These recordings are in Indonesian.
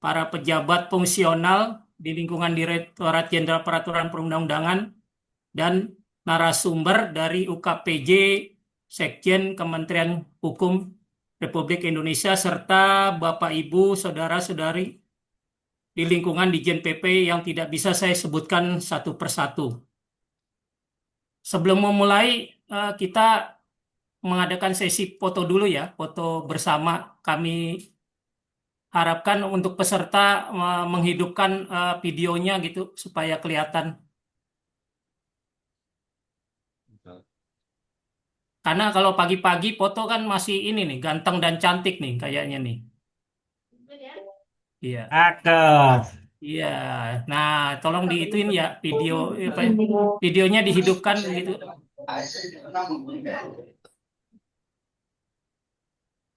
para pejabat fungsional di lingkungan Direktorat Jenderal Peraturan Perundang-undangan, dan narasumber dari UKPJ, Sekjen Kementerian Hukum Republik Indonesia, serta Bapak Ibu, Saudara-saudari di lingkungan Dijen PP yang tidak bisa saya sebutkan satu persatu. Sebelum memulai, kita mengadakan sesi foto dulu ya, foto bersama. Kami harapkan untuk peserta menghidupkan videonya gitu supaya kelihatan. Karena kalau pagi-pagi foto kan masih ini nih, ganteng dan cantik nih kayaknya nih. Iya. Cakep. Iya. Nah, tolong diituin ya video apa ya, videonya dihidupkan gitu.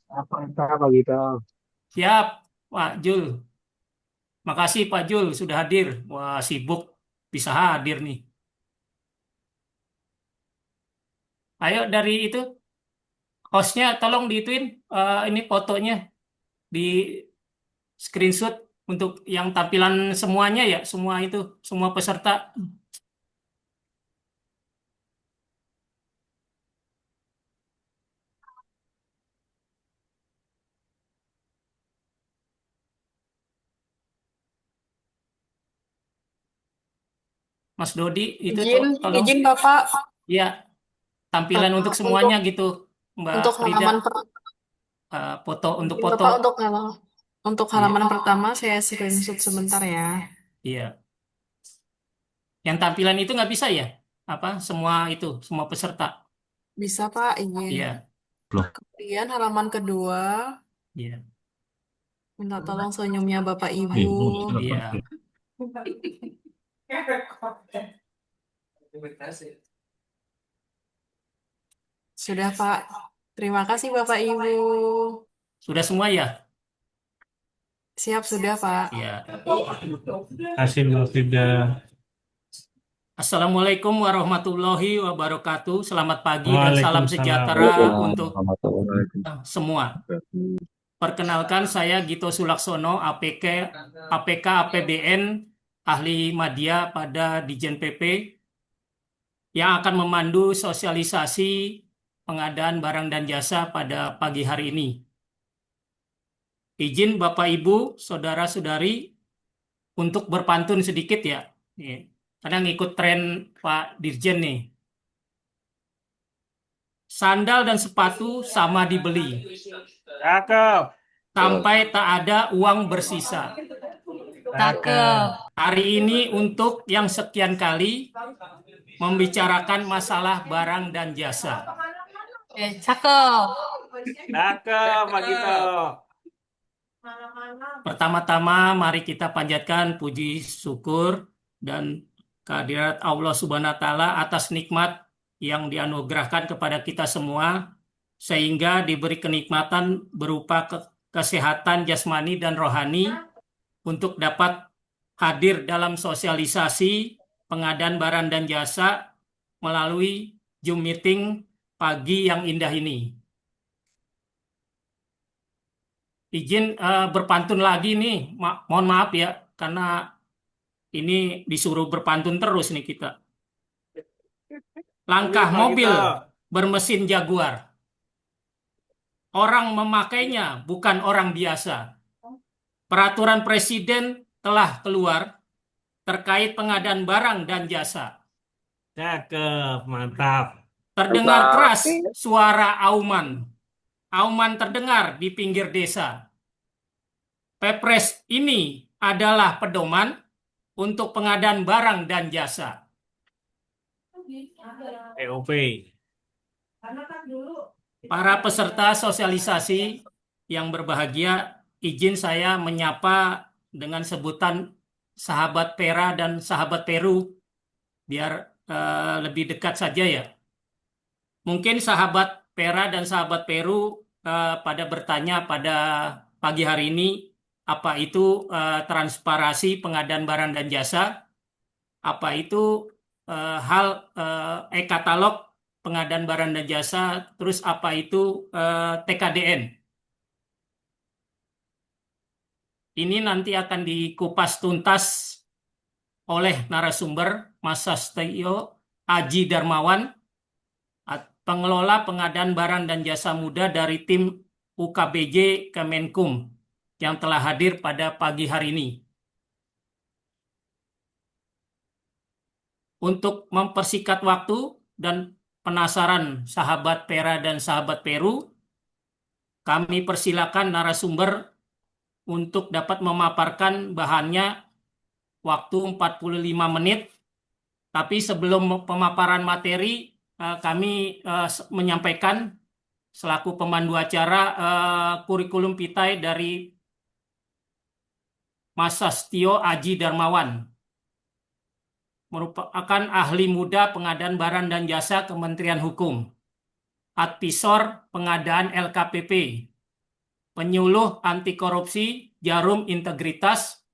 Apa gitu? Siap, Pak Jul. Makasih Pak Jul sudah hadir. Wah, sibuk bisa hadir nih. Ayo dari itu hostnya tolong diituin ini fotonya di screenshot untuk yang tampilan semuanya ya, semua itu, semua peserta. Mas Dodi itu Izin, tolong izin Bapak ya tampilan untuk untuk semuanya gitu, Mbak Frida. halaman Foto untuk izin foto. Bapak untuk Iya, halaman pertama saya screenshot sebentar ya. iya. Yang tampilan itu nggak bisa ya? Apa semua itu, semua peserta? Bisa Pak, izin. Iya, Kemudian halaman kedua, iya, minta tolong senyumnya Bapak Ibu. iya. Sudah Pak. Terima kasih Bapak Ibu. Sudah semua ya? Siap sudah Pak. Iya. Kasih tidak. Assalamualaikum warahmatullahi wabarakatuh. Selamat pagi dan salam Waalaikumsalam. sejahtera untuk semua. Perkenalkan, saya Gito Sulaksono, APK APBN, ahli media pada Dijen PP, yang akan memandu sosialisasi pengadaan barang dan jasa pada pagi hari ini. Izin Bapak Ibu, Saudara-saudari, untuk berpantun sedikit ya. Nih, karena ngikut tren Pak Dirjen nih. Sandal dan sepatu sama dibeli, Cakep. sampai tak ada uang bersisa. Cakep. Hari ini untuk yang sekian kali membicarakan masalah barang dan jasa. Cakep. Cakep, Pak Gito. Pertama-tama mari kita panjatkan puji syukur dan kehadirat Allah Subhanahu wa taala atas nikmat yang dianugerahkan kepada kita semua, sehingga diberi kenikmatan berupa kesehatan jasmani dan rohani untuk dapat hadir dalam sosialisasi pengadaan barang dan jasa melalui Zoom meeting pagi yang indah ini. Izin berpantun lagi nih, mohon maaf ya, karena ini disuruh berpantun terus nih kita. Langkah Pak mobil Gito. bermesin Jaguar. Orang memakainya bukan orang biasa. Peraturan Presiden telah keluar terkait pengadaan barang dan jasa. Cakep, mantap. Terdengar keras suara auman. Auman terdengar di pinggir desa. Pepres ini adalah pedoman untuk pengadaan barang dan jasa. POP. Para peserta sosialisasi yang berbahagia, izin saya menyapa dengan sebutan sahabat Pera dan sahabat Peru, biar lebih dekat saja ya. Mungkin sahabat Pera dan sahabat Peru pada bertanya pada pagi hari ini, apa itu transparansi pengadaan barang dan jasa, apa itu hal e-katalog pengadaan barang dan jasa, terus apa itu TKDN. ini nanti akan dikupas tuntas oleh narasumber Mas Sastio Aji Darmawan, pengelola pengadaan barang dan jasa muda dari tim UKBJ Kemenkum yang telah hadir pada pagi hari ini. Untuk mempersingkat waktu dan penasaran sahabat Pera dan sahabat Peru, kami persilakan narasumber untuk dapat memaparkan bahannya waktu 45 menit. Tapi sebelum pemaparan materi, kami menyampaikan selaku pemandu acara kurikulum Pitai dari Mas Sastio Aji Darmawan. Merupakan ahli muda pengadaan barang dan jasa Kementerian Hukum, advisor pengadaan LKPP, penyuluh anti korupsi Jarum Integritas,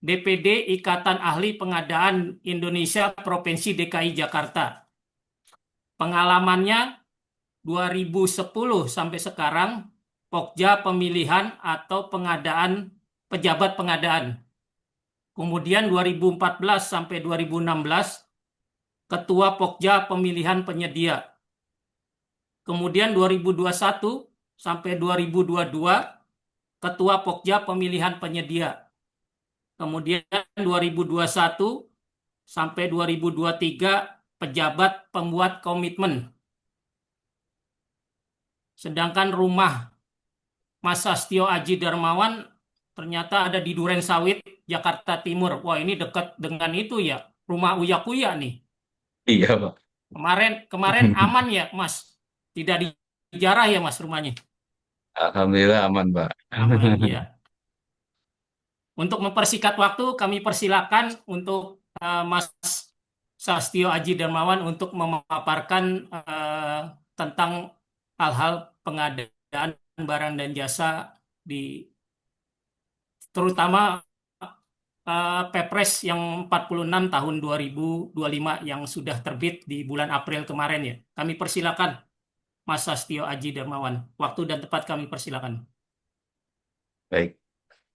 DPD Ikatan Ahli Pengadaan Indonesia Provinsi DKI Jakarta. Pengalamannya 2010 sampai sekarang Pokja pemilihan atau pengadaan pejabat pengadaan. Kemudian 2014 sampai 2016 Ketua Pokja Pemilihan Penyedia. Kemudian 2021 sampai 2022 Ketua Pokja Pemilihan Penyedia. Kemudian 2021 sampai 2023 pejabat pembuat komitmen. Sedangkan rumah Mas Sastio Aji Darmawan ternyata ada di Duren Sawit, Jakarta Timur. Wah, ini dekat dengan itu ya, rumah Uya Kuya nih. Iya, Pak. Kemarin aman ya, Mas? Tidak dijarah ya, Mas, rumahnya? Alhamdulillah aman, Pak. Aman, ya. Untuk mempersingkat waktu, kami persilakan untuk Mas Sastio Aji Darmawan untuk memaparkan tentang hal-hal pengadaan barang dan jasa di terutama Perpres yang 46 tahun 2025 yang sudah terbit di bulan April kemarin ya. Kami persilakan Mas Sastio Aji Darmawan. Waktu dan tempat kami persilakan. Baik.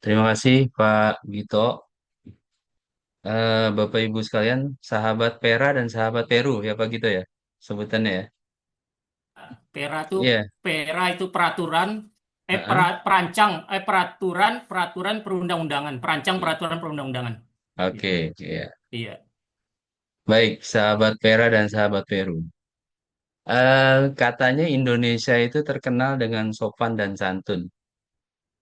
Terima kasih, Pak Gito. Bapak Ibu sekalian, sahabat Pera dan sahabat Peru, ya Pak Gito ya, sebutannya ya. Iya. Pera itu peraturan Heeh. peraturan perundang-undangan, perancang peraturan perundang-undangan. Gitu. Oke, iya. Iya. Baik, sahabat Pera dan sahabat Peru. Katanya Indonesia itu terkenal dengan sopan dan santun.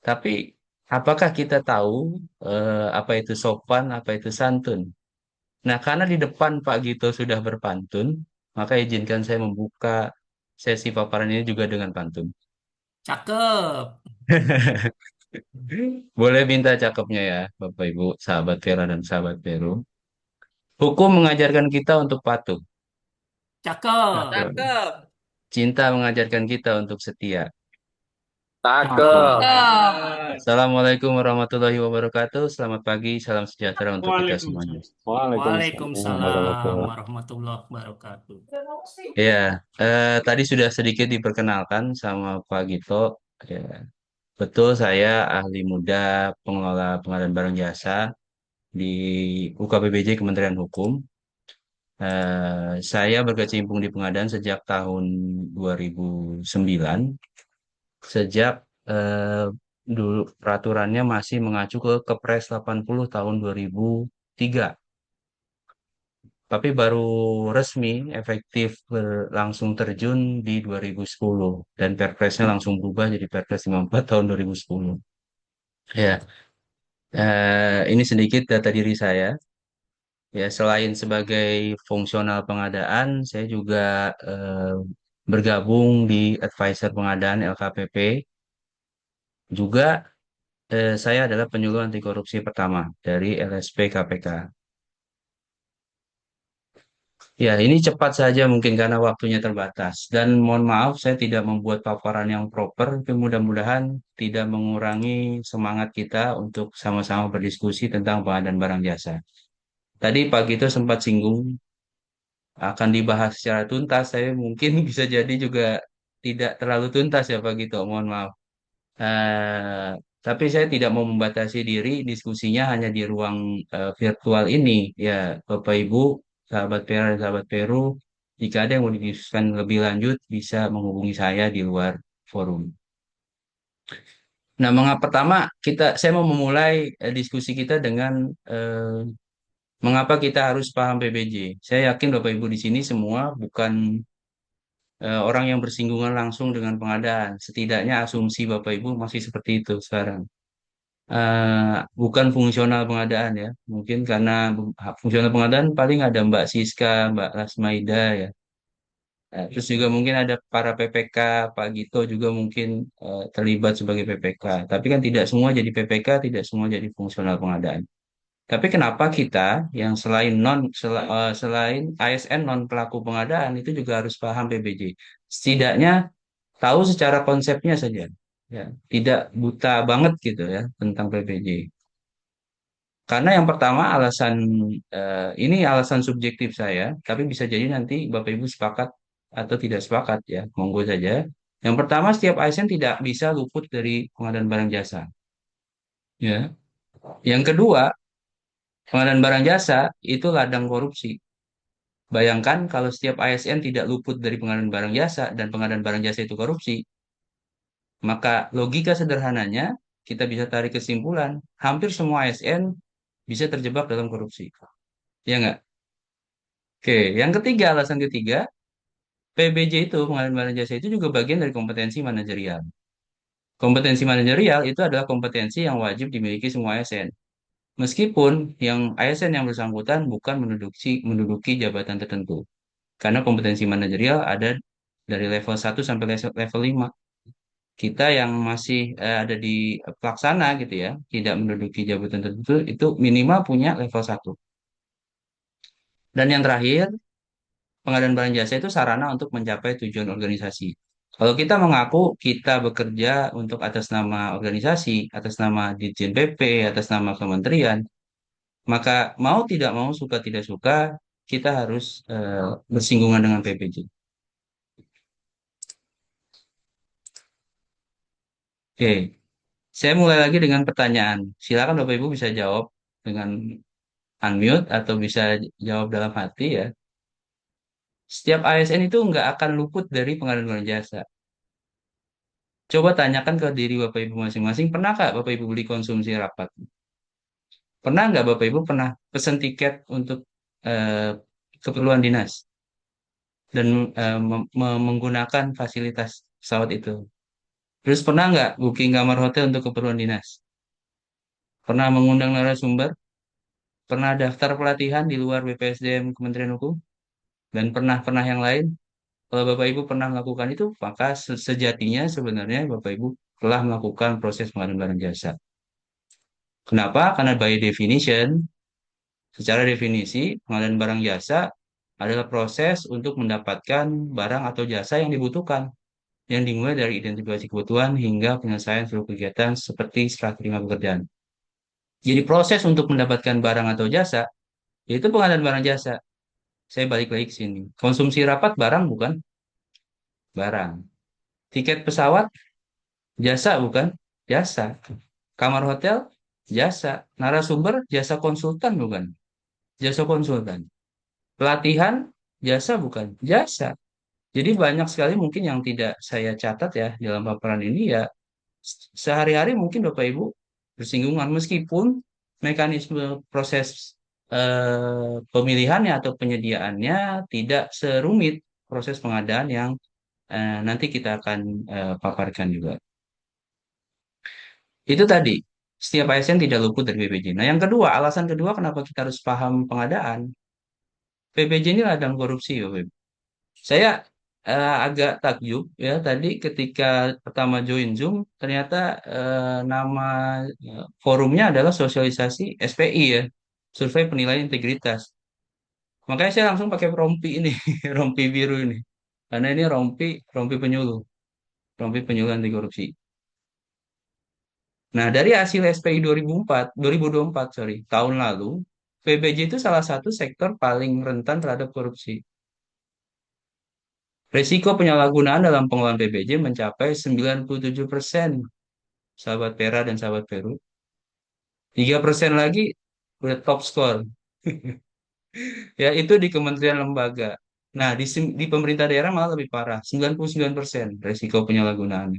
Tapi apakah kita tahu apa itu sopan, apa itu santun? Nah, karena di depan Pak Gito sudah berpantun, maka izinkan saya membuka sesi paparan ini juga dengan pantun. Cakep. Boleh minta cakepnya ya, Bapak Ibu, sahabat Vera dan sahabat Peru. Hukum mengajarkan kita untuk patuh. Cakep. Cakep. Cinta mengajarkan kita untuk setia. Cakep. Assalamualaikum warahmatullahi wabarakatuh. Selamat pagi, salam sejahtera untuk kita semuanya. Waalaikumsalam warahmatullahi wabarakatuh. Ya, tadi sudah sedikit diperkenalkan sama Pak Gito. Ya, betul saya ahli muda pengelola pengadaan barang jasa di UKPBJ Kementerian Hukum. Saya berkecimpung di pengadaan sejak tahun 2009. Sejak dulu peraturannya masih mengacu ke Kepres 80 tahun 2003. Tapi baru resmi efektif langsung terjun di 2010 dan Perpresnya langsung berubah jadi Perpres 54 tahun 2010. Ya, ini sedikit data diri saya. Ya, selain sebagai fungsional pengadaan, saya juga bergabung di advisor pengadaan LKPP. Juga saya adalah penyuluh anti korupsi pertama dari LSP KPK. Ya, ini cepat saja mungkin karena waktunya terbatas. Dan mohon maaf, saya tidak membuat paparan yang proper, tapi mudah-mudahan tidak mengurangi semangat kita untuk sama-sama berdiskusi tentang pengadaan barang jasa. Tadi Pak Gito sempat singgung akan dibahas secara tuntas, saya mungkin bisa jadi juga tidak terlalu tuntas ya Pak Gito, mohon maaf. Eh, Tapi saya tidak mau membatasi diri diskusinya hanya di ruang virtual ini. Ya, Bapak Ibu, sahabat Pera dan sahabat Peru, jika ada yang mau didiskusikan lebih lanjut, bisa menghubungi saya di luar forum. Nah, pertama saya mau memulai diskusi kita dengan mengapa kita harus paham PBJ. Saya yakin Bapak Ibu di sini semua bukan orang yang bersinggungan langsung dengan pengadaan. Setidaknya asumsi Bapak Ibu masih seperti itu sekarang. Bukan fungsional pengadaan ya. Mungkin karena fungsional pengadaan paling ada Mbak Siska, Mbak Lasmaida ya. Terus juga mungkin ada para PPK, Pak Gito juga mungkin terlibat sebagai PPK. Tapi kan tidak semua jadi PPK, tidak semua jadi fungsional pengadaan. Tapi kenapa kita yang selain ASN non pelaku pengadaan itu juga harus paham PBJ? Setidaknya tahu secara konsepnya saja, ya, tidak buta banget gitu ya tentang PPJ. Karena yang pertama ini alasan subjektif saya, tapi bisa jadi nanti Bapak Ibu sepakat atau tidak sepakat ya, monggo saja. Yang pertama, setiap ASN tidak bisa luput dari pengadaan barang jasa. Ya. Yang kedua, pengadaan barang jasa itu ladang korupsi. Bayangkan kalau setiap ASN tidak luput dari pengadaan barang jasa dan pengadaan barang jasa itu korupsi, maka logika sederhananya kita bisa tarik kesimpulan, hampir semua ASN bisa terjebak dalam korupsi. Ya nggak? Oke, yang ketiga, alasan ketiga, PBJ itu, pengadaan barang jasa itu juga bagian dari kompetensi manajerial. Kompetensi manajerial itu adalah kompetensi yang wajib dimiliki semua ASN. Meskipun yang ASN yang bersangkutan bukan menduduki jabatan tertentu. Karena kompetensi manajerial ada dari level 1 sampai level 5. Kita yang masih ada di pelaksana gitu ya, tidak menduduki jabatan tertentu, itu minimal punya level 1. Dan yang terakhir, pengadaan barang jasa itu sarana untuk mencapai tujuan organisasi. Kalau kita mengaku kita bekerja untuk atas nama organisasi, atas nama Ditjen PP, atas nama kementerian, maka mau tidak mau, suka tidak suka, kita harus bersinggungan dengan PPJ. Oke, saya mulai lagi dengan pertanyaan. Silakan Bapak Ibu bisa jawab dengan unmute atau bisa jawab dalam hati ya. Setiap ASN itu nggak akan luput dari pengadaan barang jasa. Coba tanyakan ke diri Bapak Ibu masing-masing, pernah nggak Bapak Ibu beli konsumsi rapat? Pernah nggak Bapak Ibu pernah pesan tiket untuk eh, keperluan dinas dan menggunakan fasilitas pesawat itu? Terus pernah nggak booking kamar hotel untuk keperluan dinas? Pernah mengundang narasumber? Pernah daftar pelatihan di luar BPSDM Kementerian Hukum? Dan pernah yang lain? Kalau Bapak Ibu pernah melakukan itu, maka sejatinya sebenarnya Bapak Ibu telah melakukan proses pengadaan barang jasa. Kenapa? Karena by definition, secara definisi, pengadaan barang jasa adalah proses untuk mendapatkan barang atau jasa yang dibutuhkan, yang dimulai dari identifikasi kebutuhan hingga penyelesaian seluruh kegiatan seperti serah terima pekerjaan. Jadi proses untuk mendapatkan barang atau jasa, yaitu pengadaan barang jasa. Saya balik lagi ke sini. Konsumsi rapat barang bukan? Barang. Tiket pesawat, jasa bukan? Jasa. Kamar hotel, jasa. Narasumber, jasa konsultan bukan? Jasa konsultan. Pelatihan, jasa bukan? Jasa. Jadi banyak sekali mungkin yang tidak saya catat ya dalam paparan ini ya, sehari-hari mungkin Bapak Ibu bersinggungan meskipun mekanisme proses pemilihannya atau penyediaannya tidak serumit proses pengadaan yang nanti kita akan paparkan juga. Itu tadi, setiap ASN tidak luput dari PPJ. Nah, yang kedua, alasan kedua kenapa kita harus paham pengadaan. PPJ ini ladang korupsi, Bapak Ibu. Saya agak takjub ya tadi ketika pertama join Zoom, ternyata nama forumnya adalah sosialisasi SPI ya, Survei Penilaian Integritas. Makanya saya langsung pakai rompi ini, rompi biru ini. Karena ini rompi penyuluh, rompi penyuluh anti korupsi. Nah, dari hasil SPI 2024, sorry, tahun lalu, PBJ itu salah satu sektor paling rentan terhadap korupsi. Risiko penyalahgunaan dalam pengelolaan PBJ mencapai 97%. sahabat Pera dan sahabat Peru. 3% lagi udah top score. Ya, itu di kementerian lembaga. Nah, di pemerintah daerah malah lebih parah, 99% resiko penyalahgunaan.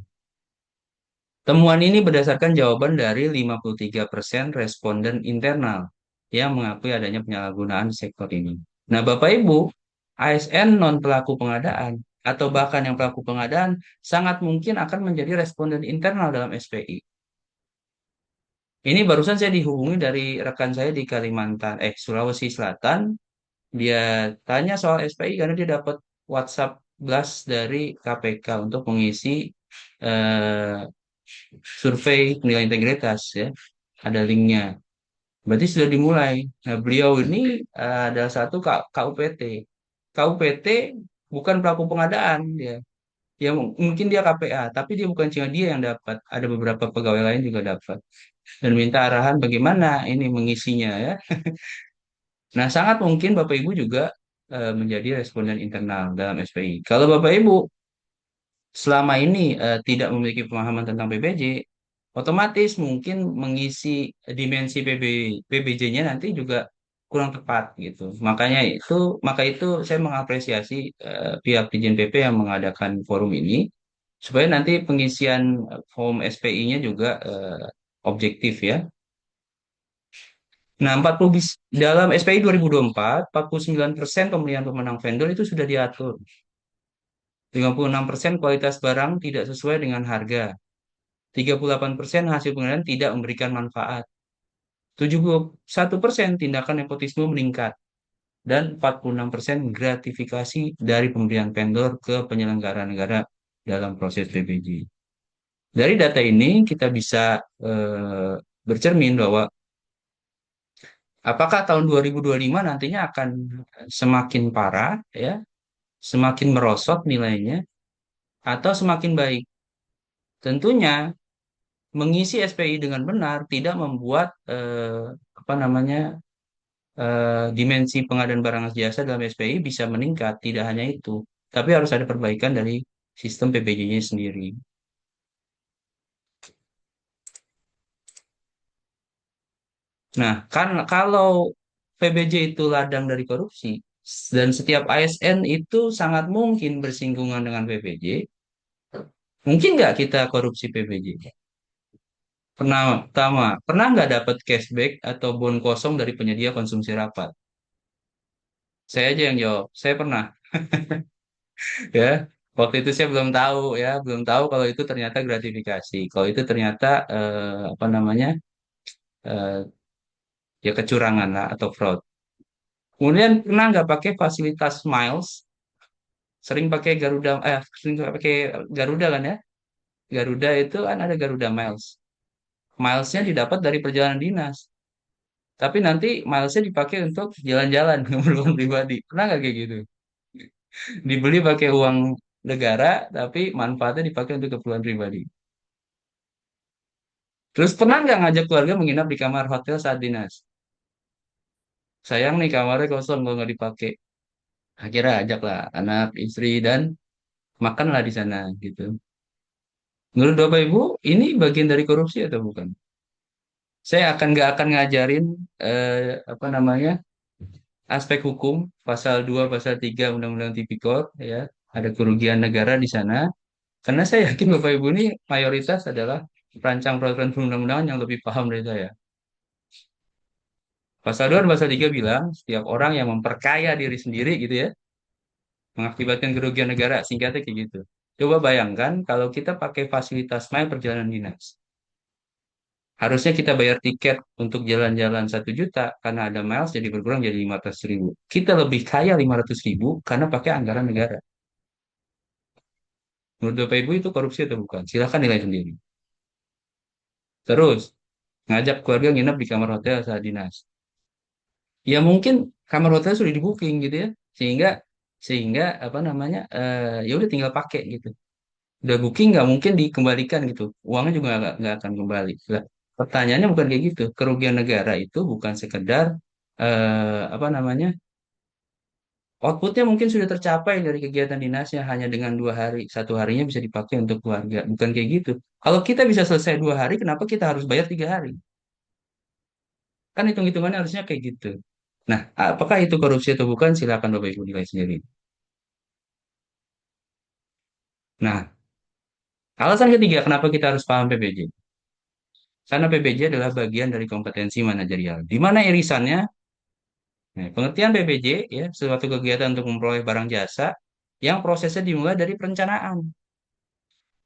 Temuan ini berdasarkan jawaban dari 53% responden internal yang mengakui adanya penyalahgunaan sektor ini. Nah, Bapak Ibu, ASN non pelaku pengadaan atau bahkan yang pelaku pengadaan sangat mungkin akan menjadi responden internal dalam SPI. Ini barusan saya dihubungi dari rekan saya di Sulawesi Selatan. Dia tanya soal SPI karena dia dapat WhatsApp blast dari KPK untuk mengisi eh, survei nilai integritas ya. Ada linknya. Berarti sudah dimulai. Nah, beliau ini adalah satu KUPT. KUPT bukan pelaku pengadaan dia. Ya mungkin dia KPA, tapi dia bukan cuma dia yang dapat. Ada beberapa pegawai lain juga dapat. Dan minta arahan bagaimana ini mengisinya ya. Nah, sangat mungkin Bapak Ibu juga menjadi responden internal dalam SPI. Kalau Bapak Ibu selama ini tidak memiliki pemahaman tentang PBJ, otomatis mungkin mengisi dimensi PBJ-nya nanti juga kurang tepat gitu. Maka itu saya mengapresiasi pihak Dirjen PP yang mengadakan forum ini supaya nanti pengisian form SPI-nya juga objektif ya. Nah, dalam SPI 2024, 49% pemilihan pemenang vendor itu sudah diatur. 56% kualitas barang tidak sesuai dengan harga. 38% hasil pengadaan tidak memberikan manfaat. 71% tindakan nepotisme meningkat. Dan 46% gratifikasi dari pemberian vendor ke penyelenggara negara dalam proses PBJ. Dari data ini kita bisa bercermin bahwa apakah tahun 2025 nantinya akan semakin parah ya, semakin merosot nilainya atau semakin baik. Tentunya mengisi SPI dengan benar tidak membuat apa namanya dimensi pengadaan barang dan jasa dalam SPI bisa meningkat. Tidak hanya itu, tapi harus ada perbaikan dari sistem PBJ-nya sendiri. Nah, kan kalau PBJ itu ladang dari korupsi dan setiap ASN itu sangat mungkin bersinggungan dengan PBJ, mungkin nggak kita korupsi PBJ? Pernah nggak dapat cashback atau bon kosong dari penyedia konsumsi rapat? Saya aja yang jawab. Saya pernah, ya. Waktu itu saya belum tahu, ya, belum tahu kalau itu ternyata gratifikasi. Kalau itu ternyata apa namanya, eh, ya kecurangan lah atau fraud. Kemudian pernah nggak pakai fasilitas miles? Sering pakai Garuda kan ya? Garuda itu kan ada Garuda Miles. Milesnya didapat dari perjalanan dinas. Tapi nanti milesnya dipakai untuk jalan-jalan keperluan pribadi. Pernah nggak kayak gitu? Dibeli pakai uang negara, tapi manfaatnya dipakai untuk keperluan pribadi. Terus pernah nggak ngajak keluarga menginap di kamar hotel saat dinas? Sayang nih kamarnya kosong kalau nggak dipakai. Akhirnya ajak lah anak, istri, dan makanlah di sana gitu. Menurut Bapak Ibu, ini bagian dari korupsi atau bukan? Saya nggak akan ngajarin apa namanya aspek hukum pasal 2 pasal 3 Undang-Undang Tipikor ya. Ada kerugian negara di sana. Karena saya yakin Bapak Ibu ini mayoritas adalah perancang peraturan perundang-undangan yang lebih paham dari saya. Pasal 2 dan pasal 3 bilang setiap orang yang memperkaya diri sendiri gitu ya, mengakibatkan kerugian negara, singkatnya kayak gitu. Coba bayangkan kalau kita pakai fasilitas mile perjalanan dinas. Harusnya kita bayar tiket untuk jalan-jalan 1 juta karena ada miles jadi berkurang jadi 500.000. Kita lebih kaya 500.000 karena pakai anggaran negara. Menurut Bapak Ibu itu korupsi atau bukan? Silahkan nilai sendiri. Terus, ngajak keluarga nginep di kamar hotel saat dinas. Ya mungkin kamar hotel sudah di booking gitu ya, sehingga sehingga apa namanya ya udah tinggal pakai gitu. Udah booking nggak mungkin dikembalikan gitu, uangnya juga nggak akan kembali. Lah, pertanyaannya bukan kayak gitu. Kerugian negara itu bukan sekedar apa namanya Outputnya mungkin sudah tercapai dari kegiatan dinasnya hanya dengan 2 hari, 1 harinya bisa dipakai untuk keluarga. Bukan kayak gitu. Kalau kita bisa selesai 2 hari, kenapa kita harus bayar 3 hari? Kan hitung-hitungannya harusnya kayak gitu. Nah, apakah itu korupsi atau bukan? Silakan Bapak Ibu nilai sendiri. Nah, alasan ketiga kenapa kita harus paham PBJ? Karena PBJ adalah bagian dari kompetensi manajerial. Di mana irisannya? Nah, pengertian PBJ ya, suatu kegiatan untuk memperoleh barang jasa yang prosesnya dimulai dari perencanaan.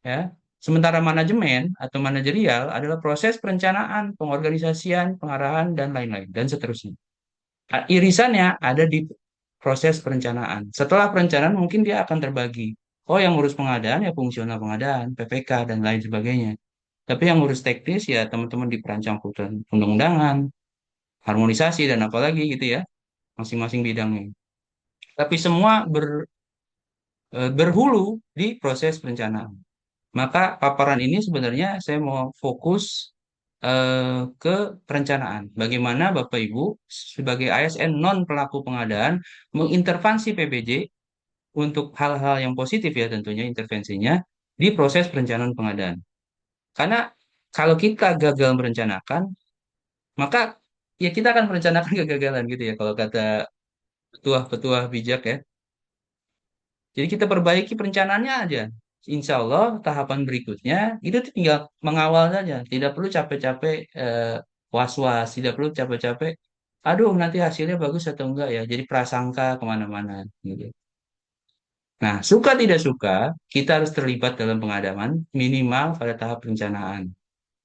Ya. Sementara manajemen atau manajerial adalah proses perencanaan, pengorganisasian, pengarahan, dan lain-lain, dan seterusnya. Irisannya ada di proses perencanaan. Setelah perencanaan mungkin dia akan terbagi. Oh, yang ngurus pengadaan ya fungsional pengadaan, PPK, dan lain sebagainya. Tapi yang ngurus teknis ya teman-teman di perancang undang-undangan, harmonisasi, dan apalagi gitu ya, masing-masing bidangnya. Tapi semua berhulu di proses perencanaan. Maka paparan ini sebenarnya saya mau fokus ke perencanaan. Bagaimana Bapak Ibu sebagai ASN non pelaku pengadaan mengintervensi PBJ untuk hal-hal yang positif ya tentunya intervensinya di proses perencanaan pengadaan. Karena kalau kita gagal merencanakan, maka ya kita akan merencanakan kegagalan gitu ya kalau kata petuah-petuah bijak ya. Jadi kita perbaiki perencanaannya aja. Insya Allah tahapan berikutnya itu tinggal mengawal saja. Tidak perlu capek-capek was-was, tidak perlu capek-capek. Aduh nanti hasilnya bagus atau enggak ya. Jadi prasangka kemana-mana. Gitu. Nah suka tidak suka kita harus terlibat dalam pengadaan minimal pada tahap perencanaan.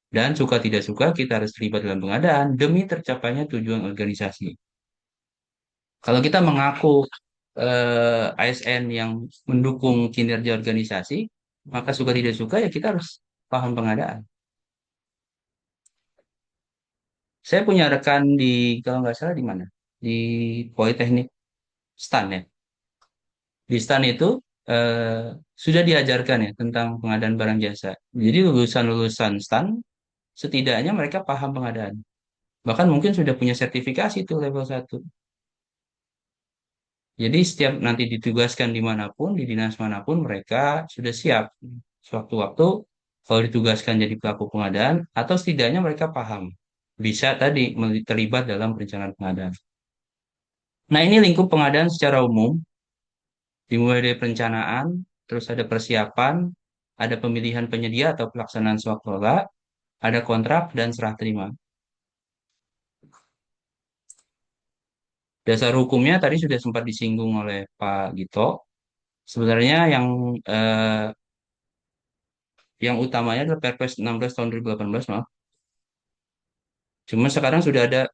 Dan suka tidak suka kita harus terlibat dalam pengadaan demi tercapainya tujuan organisasi. Kalau kita mengaku ASN yang mendukung kinerja organisasi, maka suka tidak suka ya kita harus paham pengadaan. Saya punya rekan di, kalau nggak salah di mana? Di Politeknik STAN ya. Di STAN itu sudah diajarkan ya tentang pengadaan barang jasa. Jadi lulusan-lulusan STAN setidaknya mereka paham pengadaan. Bahkan mungkin sudah punya sertifikasi itu level 1. Jadi setiap nanti ditugaskan dimanapun, di dinas manapun, mereka sudah siap. Sewaktu-waktu, kalau ditugaskan jadi pelaku pengadaan, atau setidaknya mereka paham. Bisa tadi terlibat dalam perencanaan pengadaan. Nah ini lingkup pengadaan secara umum, dimulai dari perencanaan, terus ada persiapan, ada pemilihan penyedia atau pelaksanaan swaklola, ada kontrak, dan serah terima. Dasar hukumnya tadi sudah sempat disinggung oleh Pak Gito. Sebenarnya eh, yang utamanya adalah Perpres 16 tahun 2018, maaf. Cuma sekarang sudah ada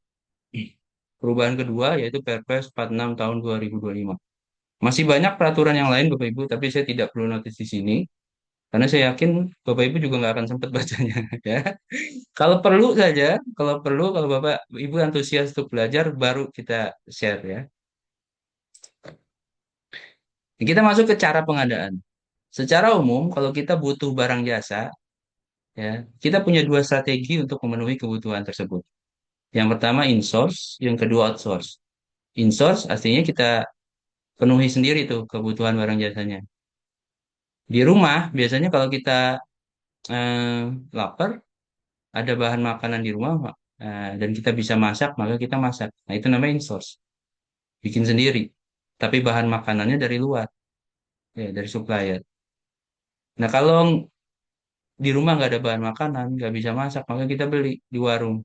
perubahan kedua, yaitu Perpres 46 tahun 2025. Masih banyak peraturan yang lain, Bapak Ibu, tapi saya tidak perlu notis di sini, karena saya yakin Bapak Ibu juga nggak akan sempat bacanya. Ya. Kalau perlu saja, kalau perlu, kalau Bapak Ibu antusias untuk belajar, baru kita share ya. Kita masuk ke cara pengadaan. Secara umum, kalau kita butuh barang jasa, ya, kita punya dua strategi untuk memenuhi kebutuhan tersebut. Yang pertama insource, yang kedua outsource. Insource artinya kita penuhi sendiri tuh kebutuhan barang jasanya. Di rumah biasanya kalau kita lapar, ada bahan makanan di rumah dan kita bisa masak, maka kita masak. Nah itu namanya insource, bikin sendiri. Tapi bahan makanannya dari luar, ya dari supplier. Nah kalau di rumah nggak ada bahan makanan, nggak bisa masak, maka kita beli di warung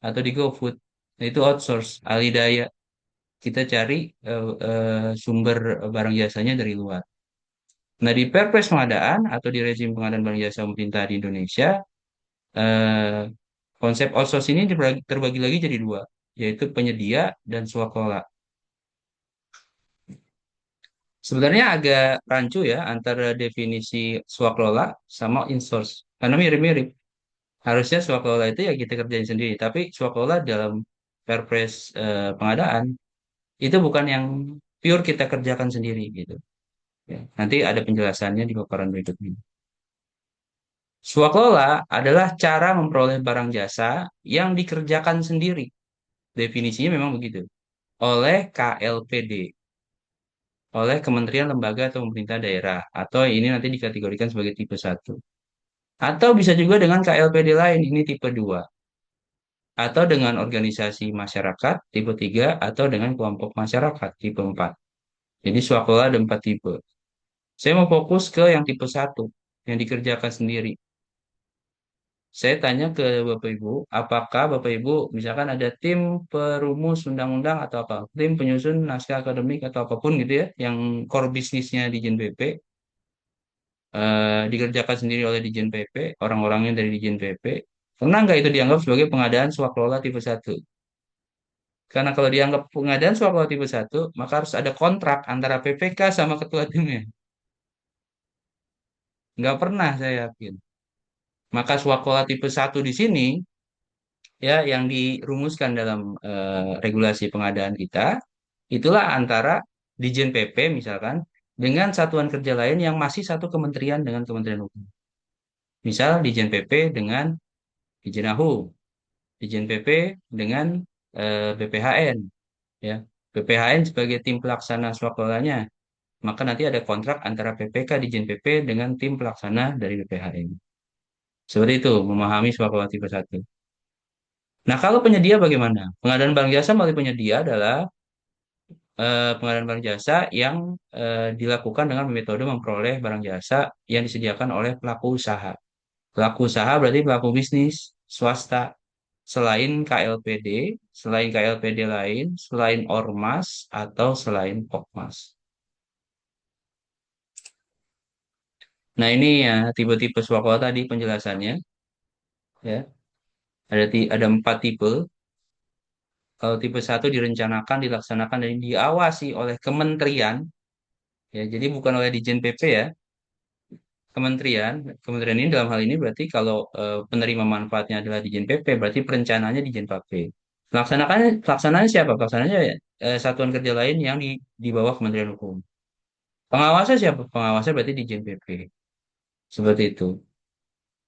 atau di GoFood. Nah itu outsource, alih daya. Kita cari sumber barang jasanya dari luar. Nah, di Perpres pengadaan atau di rezim pengadaan barang jasa pemerintah di Indonesia, eh, konsep outsource ini terbagi lagi jadi dua, yaitu penyedia dan swakelola. Sebenarnya agak rancu ya antara definisi swakelola sama insource, karena mirip-mirip. Harusnya swakelola itu ya kita kerjain sendiri, tapi swakelola dalam Perpres pengadaan itu bukan yang pure kita kerjakan sendiri gitu. Ya, nanti ada penjelasannya di paparan berikutnya. Swakelola adalah cara memperoleh barang jasa yang dikerjakan sendiri. Definisinya memang begitu. Oleh KLPD. oleh kementerian, lembaga, atau pemerintah daerah. Atau ini nanti dikategorikan sebagai tipe 1. Atau bisa juga dengan KLPD lain, ini tipe 2. Atau dengan organisasi masyarakat, tipe 3. Atau dengan kelompok masyarakat, tipe 4. Jadi swakelola ada 4 tipe. Saya mau fokus ke yang tipe 1, yang dikerjakan sendiri. Saya tanya ke Bapak Ibu, apakah Bapak Ibu misalkan ada tim perumus undang-undang atau apa, tim penyusun naskah akademik atau apapun gitu ya, yang core bisnisnya di Dijen PP, dikerjakan sendiri oleh Dijen PP, orang-orangnya dari Dijen PP, pernah nggak itu dianggap sebagai pengadaan swakelola tipe 1? Karena kalau dianggap pengadaan swakelola tipe 1, maka harus ada kontrak antara PPK sama ketua timnya. Nggak pernah saya yakin. Maka swakelola tipe 1 di sini ya yang dirumuskan dalam regulasi pengadaan kita itulah antara Dijen PP misalkan dengan satuan kerja lain yang masih satu kementerian dengan Kementerian Hukum. Misal Dijen PP dengan Dijen AHU, Dijen PP dengan BPHN, ya. BPHN sebagai tim pelaksana swakelolanya, maka nanti ada kontrak antara PPK Dijen PP dengan tim pelaksana dari BPHN. Seperti itu memahami swakelola tipe 1. Nah, kalau penyedia bagaimana? Pengadaan barang jasa melalui penyedia adalah pengadaan barang jasa yang dilakukan dengan metode memperoleh barang jasa yang disediakan oleh pelaku usaha. Pelaku usaha berarti pelaku bisnis swasta. Selain KLPD, selain KLPD lain, selain Ormas, atau selain Pokmas. Nah ini ya tipe-tipe swakwa tadi penjelasannya. Ya, ada 4 tipe. Kalau tipe 1 direncanakan, dilaksanakan, dan diawasi oleh kementerian. Ya, jadi bukan oleh Dijen PP ya. Kementerian, kementerian ini dalam hal ini berarti kalau penerima manfaatnya adalah Dijen PP, berarti perencanaannya Dijen PP. Pelaksananya siapa? Pelaksananya ya, satuan kerja lain yang di bawah Kementerian Hukum. Pengawasnya siapa? Pengawasnya berarti Dijen PP. Seperti itu.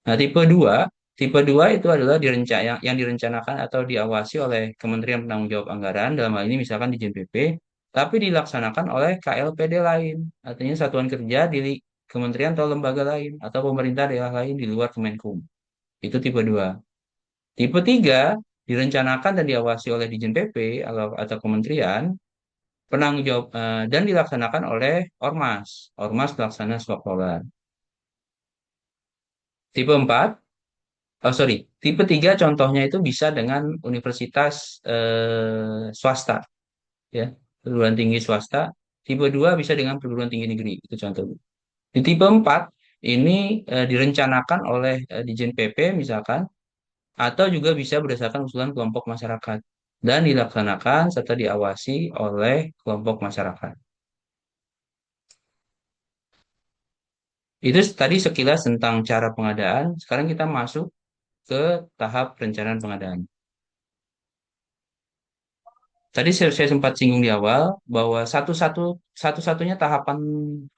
Nah, tipe dua itu adalah yang direncanakan atau diawasi oleh Kementerian Penanggung Jawab Anggaran, dalam hal ini misalkan Dijen PP, tapi dilaksanakan oleh KLPD lain, artinya satuan kerja di kementerian atau lembaga lain, atau pemerintah daerah lain di luar Kemenkum. Itu tipe 2. Tipe 3 direncanakan dan diawasi oleh Dijen PP atau kementerian, penanggung jawab dan dilaksanakan oleh Ormas, Ormas pelaksana swaklola. Tipe 4, oh sorry, tipe 3 contohnya itu bisa dengan universitas swasta, ya, perguruan tinggi swasta. Tipe 2 bisa dengan perguruan tinggi negeri, itu contohnya. Di tipe 4 ini direncanakan oleh Dijen PP misalkan, atau juga bisa berdasarkan usulan kelompok masyarakat dan dilaksanakan serta diawasi oleh kelompok masyarakat. Itu tadi sekilas tentang cara pengadaan. Sekarang kita masuk ke tahap perencanaan pengadaan. Tadi saya sempat singgung di awal bahwa satu-satunya tahapan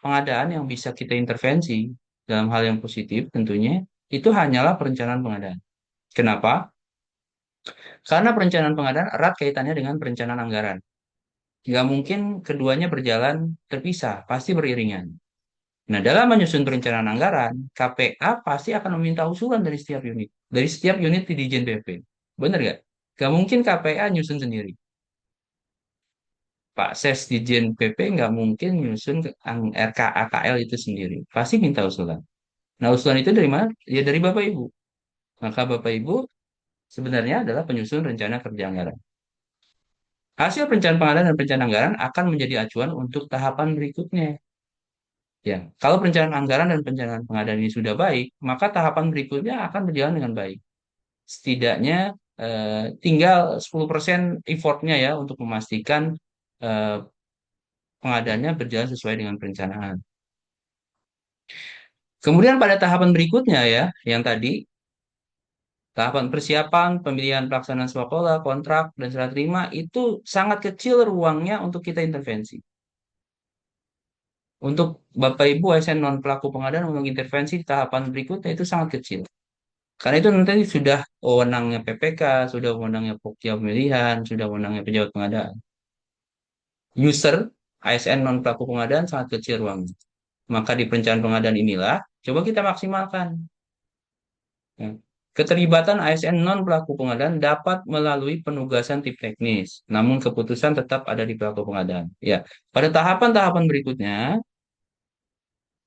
pengadaan yang bisa kita intervensi dalam hal yang positif tentunya itu hanyalah perencanaan pengadaan. Kenapa? Karena perencanaan pengadaan erat kaitannya dengan perencanaan anggaran. Nggak mungkin keduanya berjalan terpisah, pasti beriringan. Nah, dalam menyusun perencanaan anggaran, KPA pasti akan meminta usulan dari setiap unit. Dari setiap unit di Dijen PP. Benar nggak? Nggak mungkin KPA nyusun sendiri. Pak Ses Dijen PP nggak mungkin nyusun RKAKL itu sendiri. Pasti minta usulan. Nah, usulan itu dari mana? Ya dari Bapak Ibu. Maka Bapak Ibu sebenarnya adalah penyusun rencana kerja anggaran. Hasil perencanaan pengadaan dan perencanaan anggaran akan menjadi acuan untuk tahapan berikutnya. Ya, kalau perencanaan anggaran dan perencanaan pengadaan ini sudah baik, maka tahapan berikutnya akan berjalan dengan baik. Setidaknya tinggal 10% effortnya ya untuk memastikan eh, pengadaannya berjalan sesuai dengan perencanaan. Kemudian pada tahapan berikutnya ya, yang tadi tahapan persiapan, pemilihan pelaksanaan swakola, kontrak, dan serah terima itu sangat kecil ruangnya untuk kita intervensi. Untuk Bapak Ibu ASN non pelaku pengadaan untuk intervensi di tahapan berikutnya itu sangat kecil. Karena itu nanti sudah wewenangnya PPK, sudah wewenangnya Pokja pemilihan, sudah wewenangnya pejabat pengadaan. User ASN non pelaku pengadaan sangat kecil ruangnya. Maka di perencanaan pengadaan inilah coba kita maksimalkan. Ya. Keterlibatan ASN non pelaku pengadaan dapat melalui penugasan tim teknis, namun keputusan tetap ada di pelaku pengadaan. Ya, pada tahapan-tahapan berikutnya,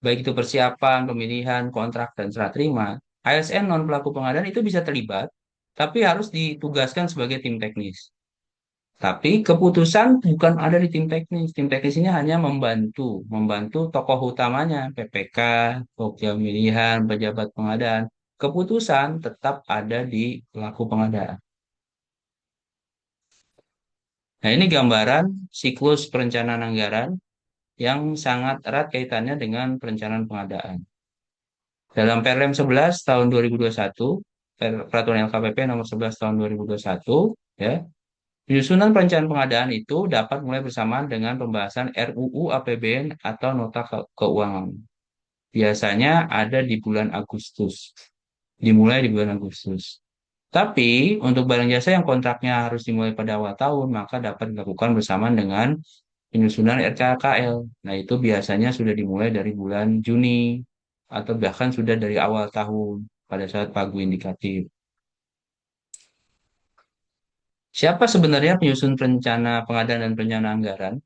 baik itu persiapan, pemilihan, kontrak, dan serah terima, ASN non pelaku pengadaan itu bisa terlibat, tapi harus ditugaskan sebagai tim teknis. Tapi keputusan bukan ada di tim teknis. Tim teknis ini hanya membantu tokoh utamanya, PPK, pemilihan, pejabat pengadaan. Keputusan tetap ada di pelaku pengadaan. Nah, ini gambaran siklus perencanaan anggaran yang sangat erat kaitannya dengan perencanaan pengadaan. Dalam Perlem 11 tahun 2021, Peraturan LKPP nomor 11 tahun 2021, ya, penyusunan perencanaan pengadaan itu dapat mulai bersamaan dengan pembahasan RUU APBN atau nota keuangan. Biasanya ada di bulan Agustus, dimulai di bulan Agustus. Tapi untuk barang jasa yang kontraknya harus dimulai pada awal tahun, maka dapat dilakukan bersamaan dengan penyusunan RKKL. Nah, itu biasanya sudah dimulai dari bulan Juni atau bahkan sudah dari awal tahun pada saat pagu indikatif. Siapa sebenarnya penyusun perencana pengadaan dan perencana anggaran?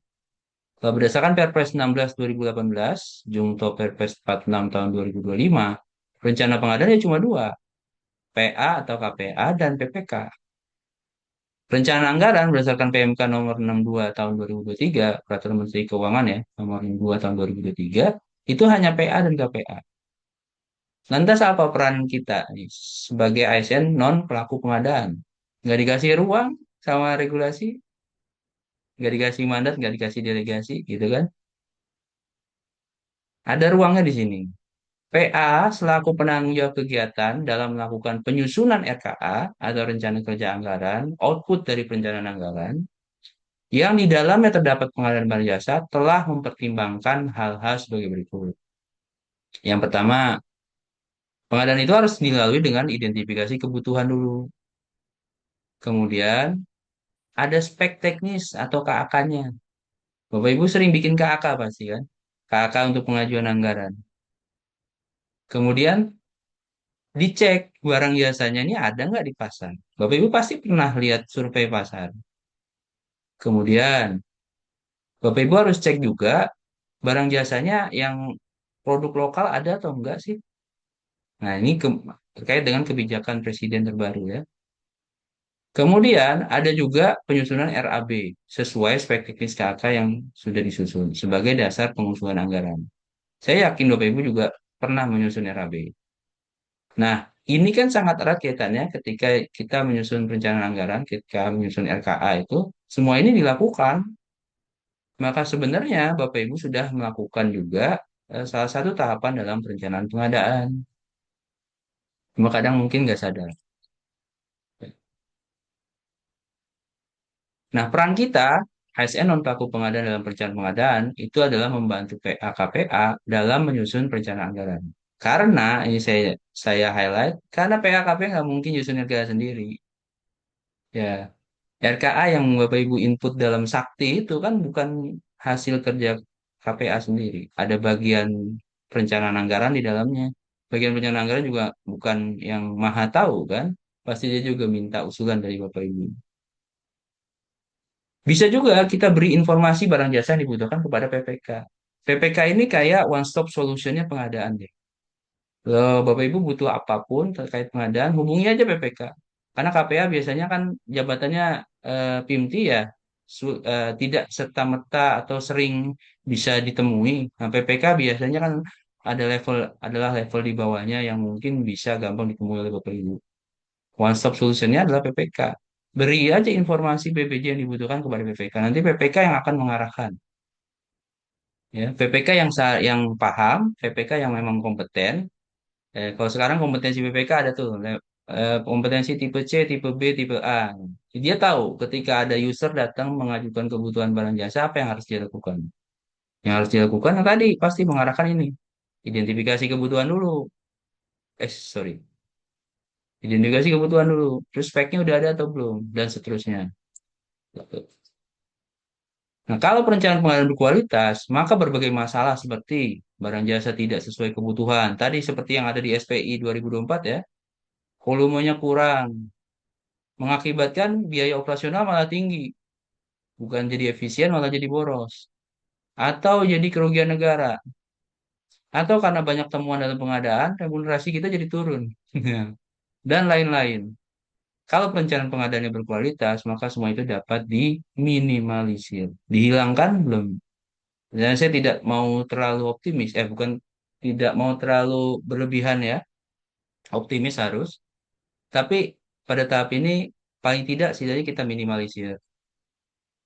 Kalau berdasarkan Perpres 16 2018, Jungto Perpres 46 tahun 2025, rencana pengadaan ya cuma dua, PA atau KPA dan PPK. Rencana anggaran berdasarkan PMK nomor 62 tahun 2023, Peraturan Menteri Keuangan ya, nomor 62 tahun 2023, itu hanya PA dan KPA. Lantas apa peran kita nih, sebagai ASN non pelaku pengadaan? Nggak dikasih ruang sama regulasi, nggak dikasih mandat, nggak dikasih delegasi, gitu kan? Ada ruangnya di sini. PA selaku penanggung jawab kegiatan dalam melakukan penyusunan RKA atau rencana kerja anggaran, output dari perencanaan anggaran, yang di dalamnya terdapat pengadaan barang jasa telah mempertimbangkan hal-hal sebagai berikut. Yang pertama, pengadaan itu harus dilalui dengan identifikasi kebutuhan dulu. Kemudian, ada spek teknis atau KAK-nya. Bapak Ibu sering bikin KAK pasti kan? KAK untuk pengajuan anggaran. Kemudian, dicek barang jasanya ini ada nggak di pasar. Bapak Ibu pasti pernah lihat survei pasar. Kemudian, Bapak Ibu harus cek juga barang jasanya yang produk lokal ada atau enggak sih. Nah, ini terkait dengan kebijakan presiden terbaru ya. Kemudian ada juga penyusunan RAB sesuai spek teknis KK yang sudah disusun sebagai dasar pengusulan anggaran. Saya yakin Bapak Ibu juga pernah menyusun RAB. Nah, ini kan sangat erat kaitannya ketika kita menyusun perencanaan anggaran, ketika menyusun RKA itu, semua ini dilakukan. Maka sebenarnya Bapak Ibu sudah melakukan juga salah satu tahapan dalam perencanaan pengadaan. Cuma kadang mungkin nggak sadar. Nah, peran kita, ASN non pelaku pengadaan dalam perencanaan pengadaan, itu adalah membantu PA-KPA dalam menyusun perencanaan anggaran. Karena, ini saya highlight, karena PA-KPA nggak mungkin nyusun RKA sendiri. Ya, RKA yang Bapak Ibu input dalam Sakti itu kan bukan hasil kerja KPA sendiri. Ada bagian perencanaan anggaran di dalamnya. Bagian perencanaan anggaran juga bukan yang maha tahu kan. Pasti dia juga minta usulan dari Bapak Ibu. Bisa juga kita beri informasi barang jasa yang dibutuhkan kepada PPK. PPK ini kayak one stop solutionnya pengadaan deh. Kalau Bapak Ibu butuh apapun terkait pengadaan, hubungi aja PPK. Karena KPA biasanya kan jabatannya PIMT ya, tidak serta-merta atau sering bisa ditemui. Nah, PPK biasanya kan adalah level di bawahnya yang mungkin bisa gampang ditemui oleh Bapak Ibu. One stop solutionnya adalah PPK. Beri aja informasi PPJ yang dibutuhkan kepada PPK. Nanti PPK yang akan mengarahkan. Ya, PPK yang paham, PPK yang memang kompeten. Kalau sekarang kompetensi PPK ada tuh, kompetensi tipe C, tipe B, tipe A. Dia tahu ketika ada user datang mengajukan kebutuhan barang jasa apa yang harus dia lakukan. Yang harus dilakukan yang tadi pasti mengarahkan ini. Identifikasi kebutuhan dulu. Sorry. Identifikasi kebutuhan dulu. Terus speknya udah ada atau belum? Dan seterusnya. Nah, kalau perencanaan pengadaan berkualitas, maka berbagai masalah seperti barang jasa tidak sesuai kebutuhan. Tadi seperti yang ada di SPI 2024 ya, volumenya kurang, mengakibatkan biaya operasional malah tinggi, bukan jadi efisien malah jadi boros. Atau jadi kerugian negara. Atau karena banyak temuan dalam pengadaan, remunerasi kita jadi turun. Dan lain-lain. Kalau perencanaan pengadaannya berkualitas, maka semua itu dapat diminimalisir. Dihilangkan belum? Dan saya tidak mau terlalu optimis, bukan tidak mau terlalu berlebihan ya, optimis harus. Tapi pada tahap ini paling tidak setidaknya kita minimalisir.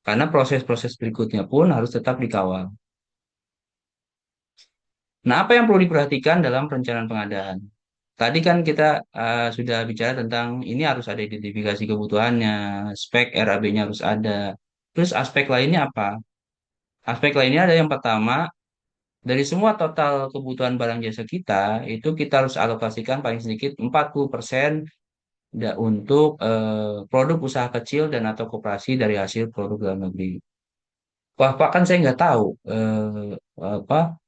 Karena proses-proses berikutnya pun harus tetap dikawal. Nah, apa yang perlu diperhatikan dalam perencanaan pengadaan? Tadi kan kita sudah bicara tentang ini harus ada identifikasi kebutuhannya, spek RAB-nya harus ada. Terus aspek lainnya apa? Aspek lainnya ada yang pertama, dari semua total kebutuhan barang jasa kita, itu kita harus alokasikan paling sedikit 40% untuk produk usaha kecil dan atau koperasi dari hasil produk dalam negeri. Wah, Pak, kan saya nggak tahu apa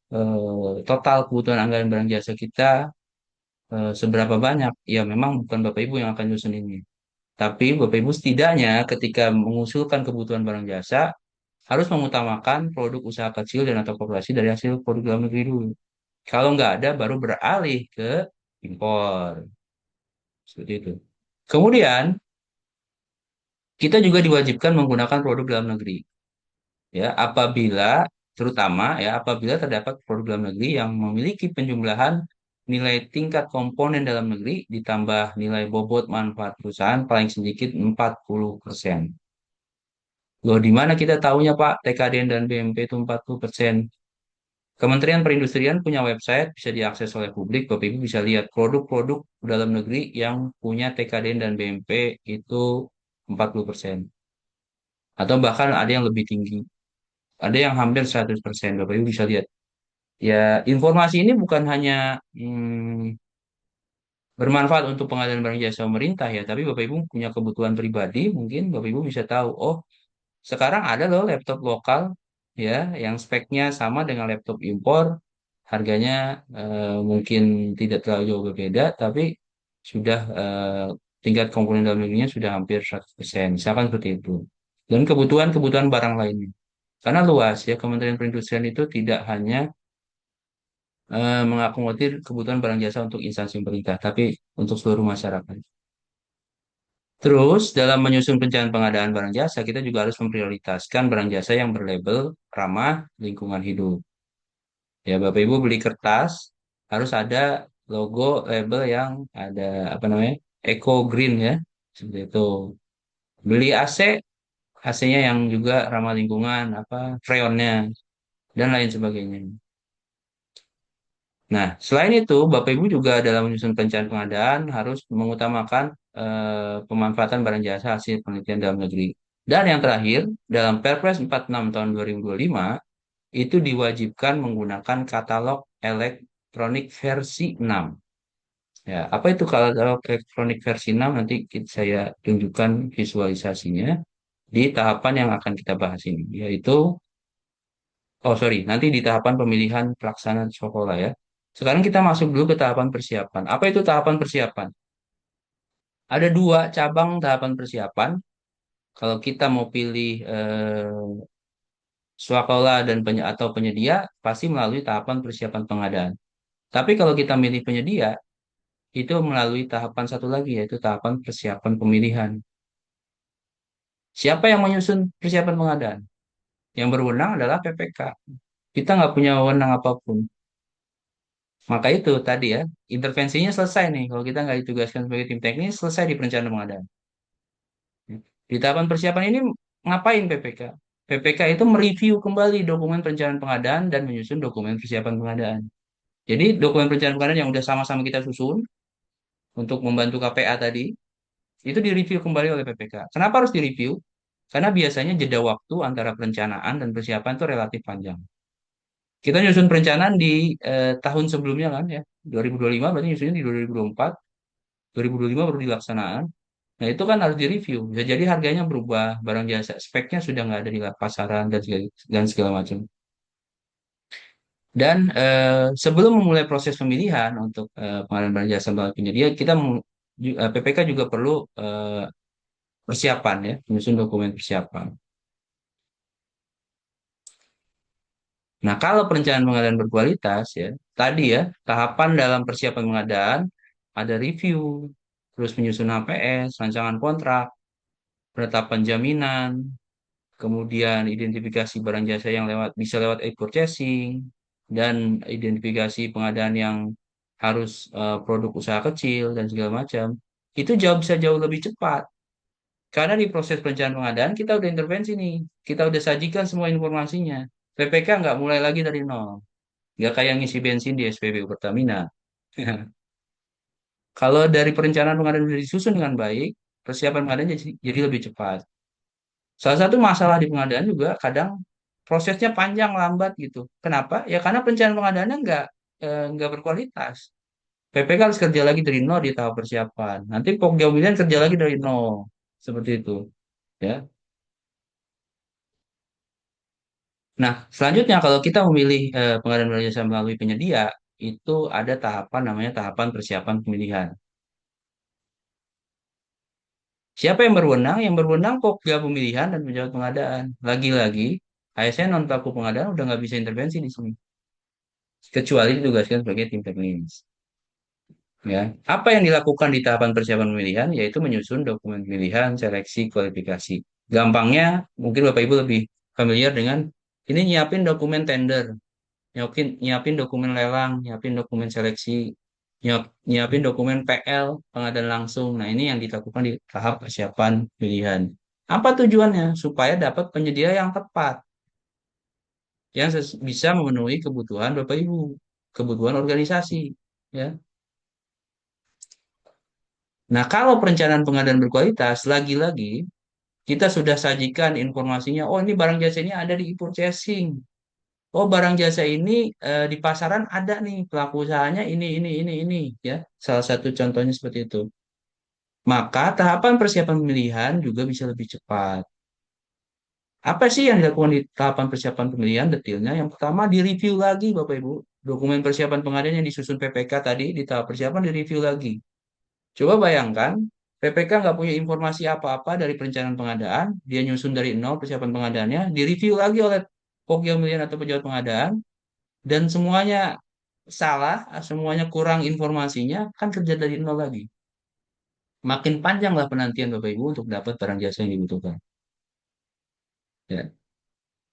total kebutuhan anggaran barang jasa kita seberapa banyak. Ya, memang bukan Bapak Ibu yang akan nyusun ini. Tapi Bapak Ibu setidaknya ketika mengusulkan kebutuhan barang jasa, harus mengutamakan produk usaha kecil dan atau koperasi dari hasil produk dalam negeri dulu. Kalau nggak ada, baru beralih ke impor. Seperti itu. Kemudian, kita juga diwajibkan menggunakan produk dalam negeri. Ya, apabila terdapat produk dalam negeri yang memiliki penjumlahan nilai tingkat komponen dalam negeri ditambah nilai bobot manfaat perusahaan paling sedikit 40%. Loh, di mana kita tahunya Pak, TKDN dan BMP itu 40%? Kementerian Perindustrian punya website, bisa diakses oleh publik, Bapak Ibu bisa lihat produk-produk dalam negeri yang punya TKDN dan BMP itu 40%. Atau bahkan ada yang lebih tinggi. Ada yang hampir 100%. Bapak Ibu bisa lihat. Ya, informasi ini bukan hanya bermanfaat untuk pengadaan barang jasa pemerintah ya, tapi Bapak Ibu punya kebutuhan pribadi, mungkin Bapak Ibu bisa tahu, oh sekarang ada loh laptop lokal ya yang speknya sama dengan laptop impor, harganya mungkin tidak terlalu jauh berbeda, tapi sudah tingkat komponen dalam negerinya sudah hampir 100%, misalkan seperti itu. Dan kebutuhan-kebutuhan barang lainnya. Karena luas ya, Kementerian Perindustrian itu tidak hanya mengakomodir kebutuhan barang jasa untuk instansi pemerintah, tapi untuk seluruh masyarakat. Terus, dalam menyusun perencanaan pengadaan barang jasa, kita juga harus memprioritaskan barang jasa yang berlabel ramah lingkungan hidup. Ya, Bapak Ibu beli kertas, harus ada logo label yang ada apa namanya, Eco Green ya, seperti itu. Beli AC, AC-nya yang juga ramah lingkungan, apa freonnya dan lain sebagainya. Nah, selain itu, Bapak Ibu juga dalam menyusun perencanaan pengadaan harus mengutamakan pemanfaatan barang jasa hasil penelitian dalam negeri. Dan yang terakhir, dalam Perpres 46 tahun 2025, itu diwajibkan menggunakan katalog elektronik versi 6. Ya, apa itu katalog elektronik versi 6? Nanti saya tunjukkan visualisasinya di tahapan yang akan kita bahas ini, yaitu oh, sorry, nanti di tahapan pemilihan pelaksana sekolah ya. Sekarang kita masuk dulu ke tahapan persiapan. Apa itu tahapan persiapan? Ada dua cabang tahapan persiapan. Kalau kita mau pilih swakola dan atau penyedia, pasti melalui tahapan persiapan pengadaan. Tapi kalau kita milih penyedia, itu melalui tahapan satu lagi, yaitu tahapan persiapan pemilihan. Siapa yang menyusun persiapan pengadaan? Yang berwenang adalah PPK. Kita nggak punya wewenang apapun. Maka itu tadi ya, intervensinya selesai nih. Kalau kita nggak ditugaskan sebagai tim teknis, selesai di perencanaan pengadaan. Di tahapan persiapan ini ngapain PPK? PPK itu mereview kembali dokumen perencanaan pengadaan dan menyusun dokumen persiapan pengadaan. Jadi dokumen perencanaan pengadaan yang udah sama-sama kita susun untuk membantu KPA tadi, itu direview kembali oleh PPK. Kenapa harus direview? Karena biasanya jeda waktu antara perencanaan dan persiapan itu relatif panjang. Kita nyusun perencanaan di tahun sebelumnya kan ya, 2025 berarti nyusunnya di 2024, 2025 baru dilaksanaan. Nah, itu kan harus direview. Bisa jadi harganya berubah, barang jasa speknya sudah nggak ada di pasaran dan segala macam. Dan sebelum memulai proses pemilihan untuk pengadaan barang jasa melalui penyedia, PPK juga perlu persiapan ya, menyusun dokumen persiapan. Nah, kalau perencanaan pengadaan berkualitas ya, tadi ya, tahapan dalam persiapan pengadaan ada review, terus menyusun HPS, rancangan kontrak, penetapan jaminan, kemudian identifikasi barang jasa yang bisa lewat e-purchasing, dan identifikasi pengadaan yang harus produk usaha kecil dan segala macam. Itu bisa jauh lebih cepat. Karena di proses perencanaan pengadaan kita udah intervensi nih, kita udah sajikan semua informasinya. PPK nggak mulai lagi dari nol. Nggak kayak ngisi bensin di SPBU Pertamina. Kalau dari perencanaan pengadaan sudah disusun dengan baik, persiapan pengadaan jadi lebih cepat. Salah satu masalah di pengadaan juga kadang prosesnya panjang lambat gitu. Kenapa? Ya karena perencanaan pengadaannya nggak berkualitas. PPK harus kerja lagi dari nol di tahap persiapan. Nanti Pokja kerja lagi dari nol. Seperti itu. Ya. Nah, selanjutnya kalau kita memilih pengadaan barang jasa melalui penyedia, itu ada tahapan namanya tahapan persiapan pemilihan. Siapa yang berwenang? Yang berwenang Pokja pemilihan dan pejabat pengadaan. Lagi-lagi, ASN non pelaku pengadaan udah nggak bisa intervensi di sini. Kecuali ditugaskan sebagai tim teknis. Ya, apa yang dilakukan di tahapan persiapan pemilihan yaitu menyusun dokumen pemilihan, seleksi, kualifikasi. Gampangnya, mungkin Bapak Ibu lebih familiar dengan ini nyiapin dokumen tender, nyiapin dokumen lelang, nyiapin dokumen seleksi, nyiapin dokumen PL, pengadaan langsung. Nah, ini yang dilakukan di tahap persiapan pilihan. Apa tujuannya? Supaya dapat penyedia yang tepat, yang bisa memenuhi kebutuhan Bapak Ibu, kebutuhan organisasi. Ya. Nah, kalau perencanaan pengadaan berkualitas, lagi-lagi kita sudah sajikan informasinya. Oh, ini barang jasa ini ada di e-purchasing. Oh, barang jasa ini di pasaran ada nih pelaku usahanya ini. Ya, salah satu contohnya seperti itu. Maka tahapan persiapan pemilihan juga bisa lebih cepat. Apa sih yang dilakukan di tahapan persiapan pemilihan detailnya? Yang pertama, direview lagi, Bapak Ibu. Dokumen persiapan pengadaan yang disusun PPK tadi di tahap persiapan direview lagi. Coba bayangkan, PPK nggak punya informasi apa-apa dari perencanaan pengadaan, dia nyusun dari nol persiapan pengadaannya, direview lagi oleh Pokja Milian atau pejabat pengadaan, dan semuanya salah, semuanya kurang informasinya, kan kerja dari nol lagi. Makin panjanglah penantian Bapak Ibu untuk dapat barang jasa yang dibutuhkan. Ya.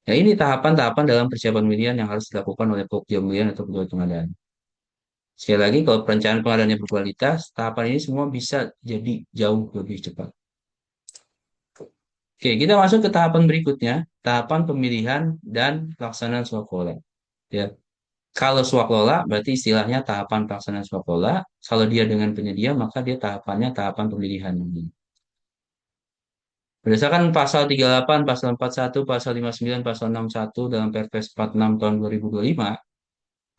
Ya, ini tahapan-tahapan dalam persiapan pemilihan yang harus dilakukan oleh Pokja Milian atau pejabat pengadaan. Sekali lagi, kalau perencanaan pengadaannya berkualitas, tahapan ini semua bisa jadi jauh lebih cepat. Oke, kita masuk ke tahapan berikutnya, tahapan pemilihan dan pelaksanaan swaklola. Ya, kalau swaklola berarti istilahnya tahapan pelaksanaan swaklola. Kalau dia dengan penyedia, maka dia tahapannya tahapan pemilihan. Berdasarkan pasal 38, pasal 41, pasal 59, pasal 61 dalam Perpres 46 tahun 2025,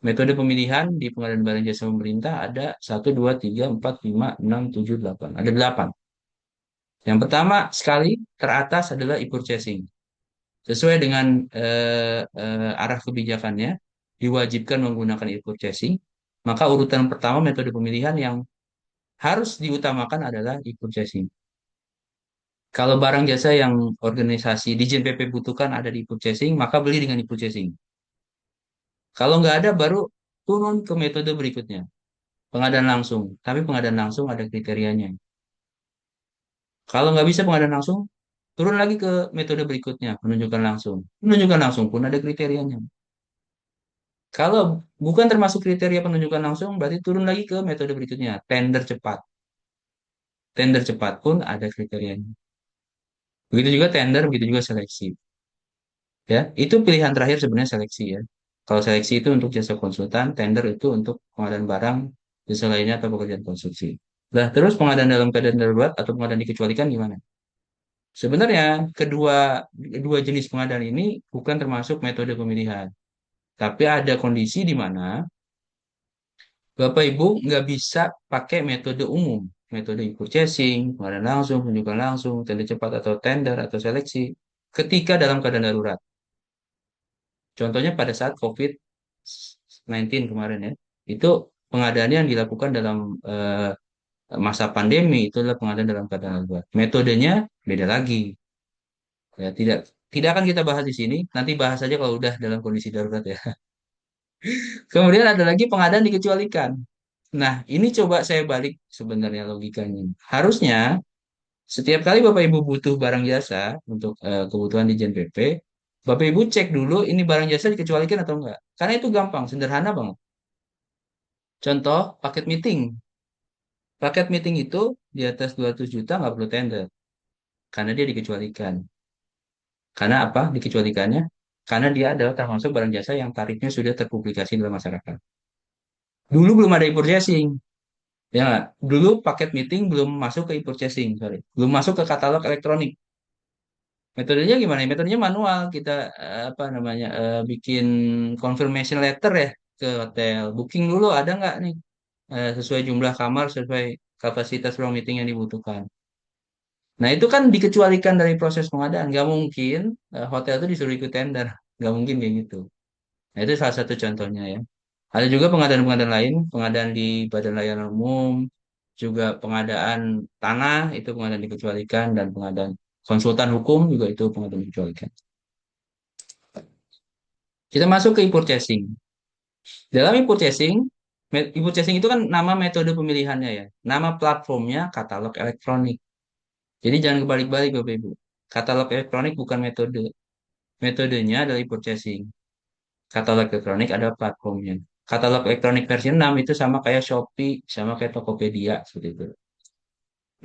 metode pemilihan di pengadaan barang jasa pemerintah ada 1, 2, 3, 4, 5, 6, 7, 8. Ada 8. Yang pertama sekali teratas adalah e-purchasing. Sesuai dengan arah kebijakannya, diwajibkan menggunakan e-purchasing. Maka urutan pertama metode pemilihan yang harus diutamakan adalah e-purchasing. Kalau barang jasa yang organisasi Dijen PP butuhkan ada di e-purchasing, maka beli dengan e-purchasing. Kalau nggak ada, baru turun ke metode berikutnya, pengadaan langsung. Tapi pengadaan langsung ada kriterianya. Kalau nggak bisa pengadaan langsung, turun lagi ke metode berikutnya, penunjukan langsung. Penunjukan langsung pun ada kriterianya. Kalau bukan termasuk kriteria penunjukan langsung, berarti turun lagi ke metode berikutnya, tender cepat. Tender cepat pun ada kriterianya. Begitu juga tender, begitu juga seleksi. Ya, itu pilihan terakhir sebenarnya seleksi ya. Kalau seleksi itu untuk jasa konsultan, tender itu untuk pengadaan barang, jasa lainnya atau pekerjaan konstruksi. Nah, terus pengadaan dalam keadaan darurat atau pengadaan dikecualikan gimana? Sebenarnya kedua jenis pengadaan ini bukan termasuk metode pemilihan, tapi ada kondisi di mana Bapak Ibu nggak bisa pakai metode umum. metode e-purchasing, pengadaan langsung, penunjukan langsung, tender cepat atau tender atau seleksi ketika dalam keadaan darurat. Contohnya pada saat COVID-19 kemarin ya, itu pengadaan yang dilakukan dalam masa pandemi itu adalah pengadaan dalam keadaan darurat. Metodenya beda lagi. Ya, tidak akan kita bahas di sini. Nanti bahas saja kalau udah dalam kondisi darurat ya. Kemudian ada lagi pengadaan dikecualikan. Nah, ini coba saya balik sebenarnya logikanya. Harusnya setiap kali Bapak Ibu butuh barang jasa untuk kebutuhan di JNPP, Bapak Ibu cek dulu ini barang jasa dikecualikan atau enggak. Karena itu gampang, sederhana banget. Contoh, paket meeting. Paket meeting itu di atas 200 juta nggak perlu tender. Karena dia dikecualikan. Karena apa dikecualikannya? Karena dia adalah termasuk barang jasa yang tarifnya sudah terpublikasi dalam masyarakat. Dulu belum ada e-purchasing. Ya nggak? Dulu paket meeting belum masuk ke e-purchasing, sorry. Belum masuk ke katalog elektronik. Metodenya gimana? Metodenya manual. Kita apa namanya bikin confirmation letter ya ke hotel. Booking dulu ada nggak nih sesuai jumlah kamar, sesuai kapasitas ruang meeting yang dibutuhkan. Nah itu kan dikecualikan dari proses pengadaan. Nggak mungkin hotel itu disuruh ikut tender. Nggak mungkin kayak gitu. Nah itu salah satu contohnya ya. Ada juga pengadaan-pengadaan lain, pengadaan di Badan Layanan Umum, juga pengadaan tanah itu pengadaan dikecualikan dan pengadaan konsultan hukum juga itu pengadaan dikecualikan. Kita masuk ke e-purchasing. Dalam e-purchasing, e-purchasing itu kan nama metode pemilihannya ya. Nama platformnya katalog elektronik. Jadi jangan kebalik-balik Bapak Ibu. Katalog elektronik bukan metode. Metodenya adalah e-purchasing. Katalog elektronik ada platformnya. Katalog elektronik versi 6 itu sama kayak Shopee, sama kayak Tokopedia seperti itu.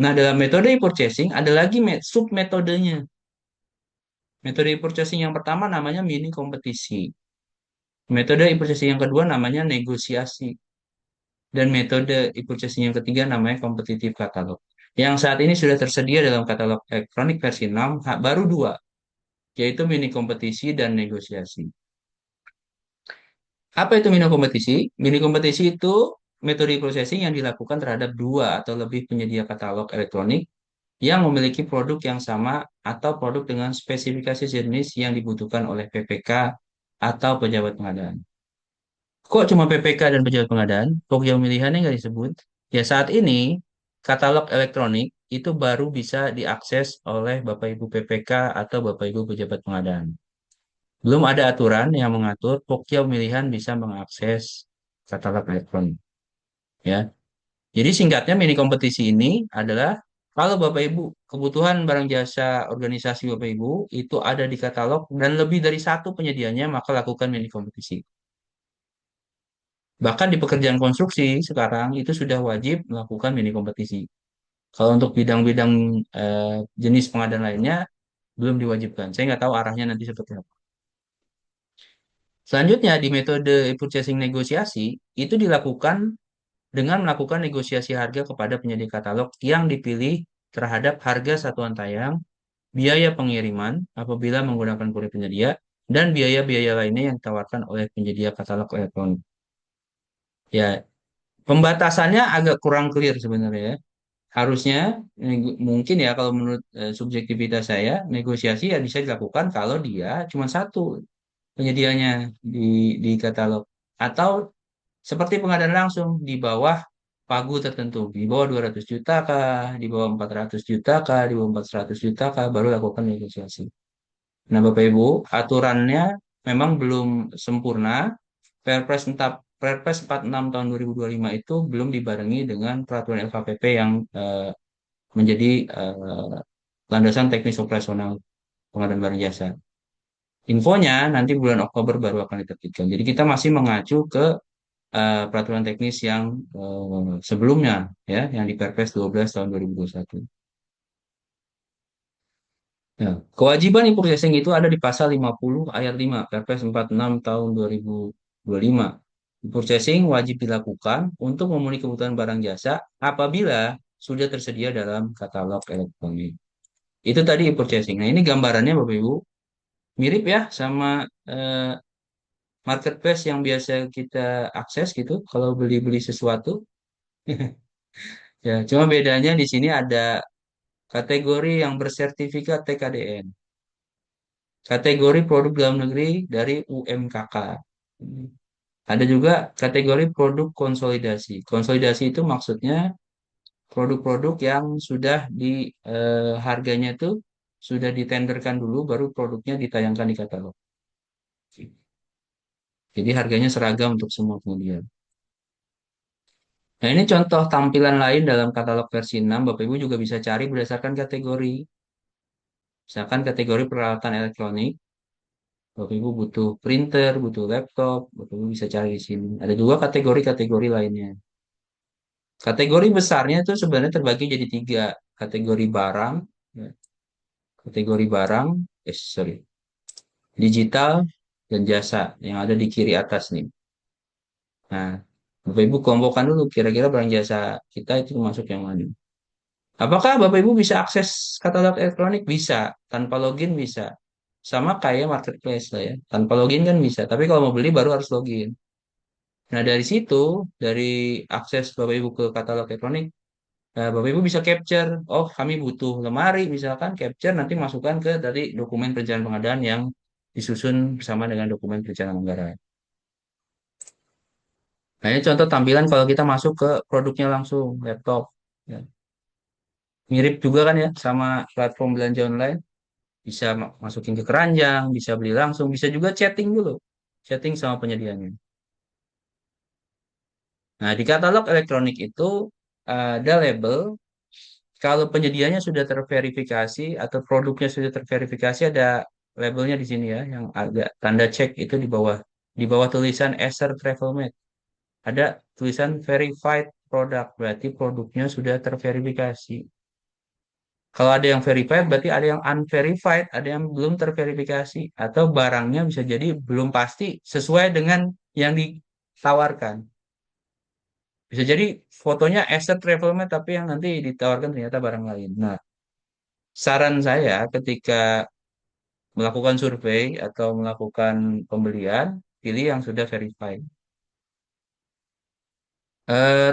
Nah, dalam metode e-purchasing ada lagi sub metodenya. Metode e-purchasing yang pertama namanya mini kompetisi. Metode e-purchasing yang kedua namanya negosiasi. Dan metode e-purchasing yang ketiga namanya kompetitif katalog. Yang saat ini sudah tersedia dalam katalog elektronik versi 6, baru dua, yaitu mini kompetisi dan negosiasi. Apa itu mini kompetisi? Mini kompetisi itu metode e-processing yang dilakukan terhadap dua atau lebih penyedia katalog elektronik yang memiliki produk yang sama atau produk dengan spesifikasi jenis yang dibutuhkan oleh PPK atau pejabat pengadaan. Kok cuma PPK dan pejabat pengadaan? Kok yang pemilihannya nggak disebut? Ya saat ini katalog elektronik itu baru bisa diakses oleh Bapak Ibu PPK atau Bapak Ibu pejabat pengadaan. Belum ada aturan yang mengatur Pokja pemilihan bisa mengakses katalog elektronik. Ya, jadi singkatnya mini kompetisi ini adalah kalau Bapak Ibu kebutuhan barang jasa organisasi Bapak Ibu itu ada di katalog dan lebih dari satu penyedianya maka lakukan mini kompetisi. Bahkan di pekerjaan konstruksi sekarang itu sudah wajib melakukan mini kompetisi. Kalau untuk bidang-bidang jenis pengadaan lainnya belum diwajibkan. Saya nggak tahu arahnya nanti seperti apa. Selanjutnya di metode purchasing negosiasi itu dilakukan dengan melakukan negosiasi harga kepada penyedia katalog yang dipilih terhadap harga satuan tayang, biaya pengiriman apabila menggunakan kurir penyedia, dan biaya-biaya lainnya yang ditawarkan oleh penyedia katalog elektronik. Ya, pembatasannya agak kurang clear sebenarnya ya. Harusnya mungkin ya kalau menurut subjektivitas saya, negosiasi ya bisa dilakukan kalau dia cuma satu penyedianya di katalog. Atau seperti pengadaan langsung di bawah pagu tertentu, di bawah 200 juta kah, di bawah 400 juta kah, di bawah 400 juta kah, baru lakukan negosiasi. Nah, Bapak Ibu, aturannya memang belum sempurna. Perpres 46 tahun 2025 itu belum dibarengi dengan peraturan LKPP yang menjadi landasan teknis operasional pengadaan barang jasa. Infonya nanti bulan Oktober baru akan diterbitkan. Jadi kita masih mengacu ke peraturan teknis yang sebelumnya ya yang di Perpres 12 tahun 2021. Nah, kewajiban e-processing itu ada di pasal 50 ayat 5 Perpres 46 tahun 2025. E-processing wajib dilakukan untuk memenuhi kebutuhan barang jasa apabila sudah tersedia dalam katalog elektronik. Itu tadi e-processing. Nah, ini gambarannya Bapak Ibu. Mirip ya sama marketplace yang biasa kita akses gitu kalau beli-beli sesuatu. Ya, cuma bedanya di sini ada kategori yang bersertifikat TKDN, kategori produk dalam negeri dari UMKK. Ada juga kategori produk konsolidasi. Konsolidasi itu maksudnya produk-produk yang sudah di harganya itu sudah ditenderkan dulu, baru produknya ditayangkan di katalog. Jadi harganya seragam untuk semua penyedia. Nah, ini contoh tampilan lain dalam katalog versi 6. Bapak Ibu juga bisa cari berdasarkan kategori. Misalkan kategori peralatan elektronik, Bapak Ibu butuh printer, butuh laptop, Bapak Ibu bisa cari di sini. Ada juga kategori-kategori lainnya. Kategori besarnya itu sebenarnya terbagi jadi tiga. Kategori barang, ya, kategori barang, sorry, digital, dan jasa yang ada di kiri atas nih. Nah, Bapak Ibu kelompokkan dulu kira-kira barang jasa kita itu masuk yang mana. Apakah Bapak Ibu bisa akses katalog elektronik? Bisa. Tanpa login bisa. Sama kayak marketplace lah ya. Tanpa login kan bisa. Tapi kalau mau beli baru harus login. Nah dari situ, dari akses Bapak Ibu ke katalog elektronik, Bapak Ibu bisa capture. Oh kami butuh lemari misalkan. Capture nanti masukkan ke dari dokumen perencanaan pengadaan yang disusun bersama dengan dokumen perencanaan anggaran. Nah ini contoh tampilan kalau kita masuk ke produknya langsung, laptop. Ya. Mirip juga kan ya sama platform belanja online. Bisa masukin ke keranjang, bisa beli langsung, bisa juga chatting dulu. Chatting sama penyediaannya. Nah, di katalog elektronik itu ada label. Kalau penyediaannya sudah terverifikasi atau produknya sudah terverifikasi, ada labelnya di sini ya, yang agak tanda cek itu di bawah tulisan Acer Travelmate. Ada tulisan verified product, berarti produknya sudah terverifikasi. Kalau ada yang verified, berarti ada yang unverified, ada yang belum terverifikasi, atau barangnya bisa jadi belum pasti sesuai dengan yang ditawarkan. Bisa jadi fotonya asset travel map, tapi yang nanti ditawarkan ternyata barang lain. Nah, saran saya ketika melakukan survei atau melakukan pembelian, pilih yang sudah verified.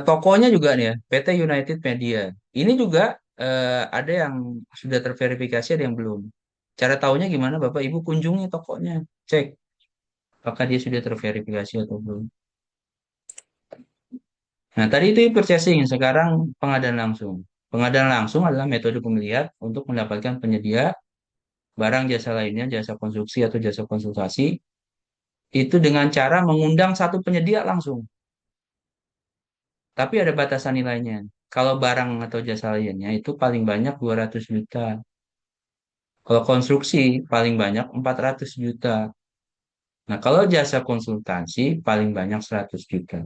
Tokonya juga nih ya, PT United Media. Ini juga ada yang sudah terverifikasi, ada yang belum. Cara tahunya gimana, Bapak Ibu kunjungi tokonya, cek apakah dia sudah terverifikasi atau belum. Nah, tadi itu purchasing, sekarang pengadaan langsung. Pengadaan langsung adalah metode pemilihan untuk mendapatkan penyedia barang jasa lainnya, jasa konstruksi atau jasa konsultasi, itu dengan cara mengundang satu penyedia langsung. Tapi ada batasan nilainya. Kalau barang atau jasa lainnya itu paling banyak 200 juta. Kalau konstruksi paling banyak 400 juta. Nah, kalau jasa konsultasi paling banyak 100 juta.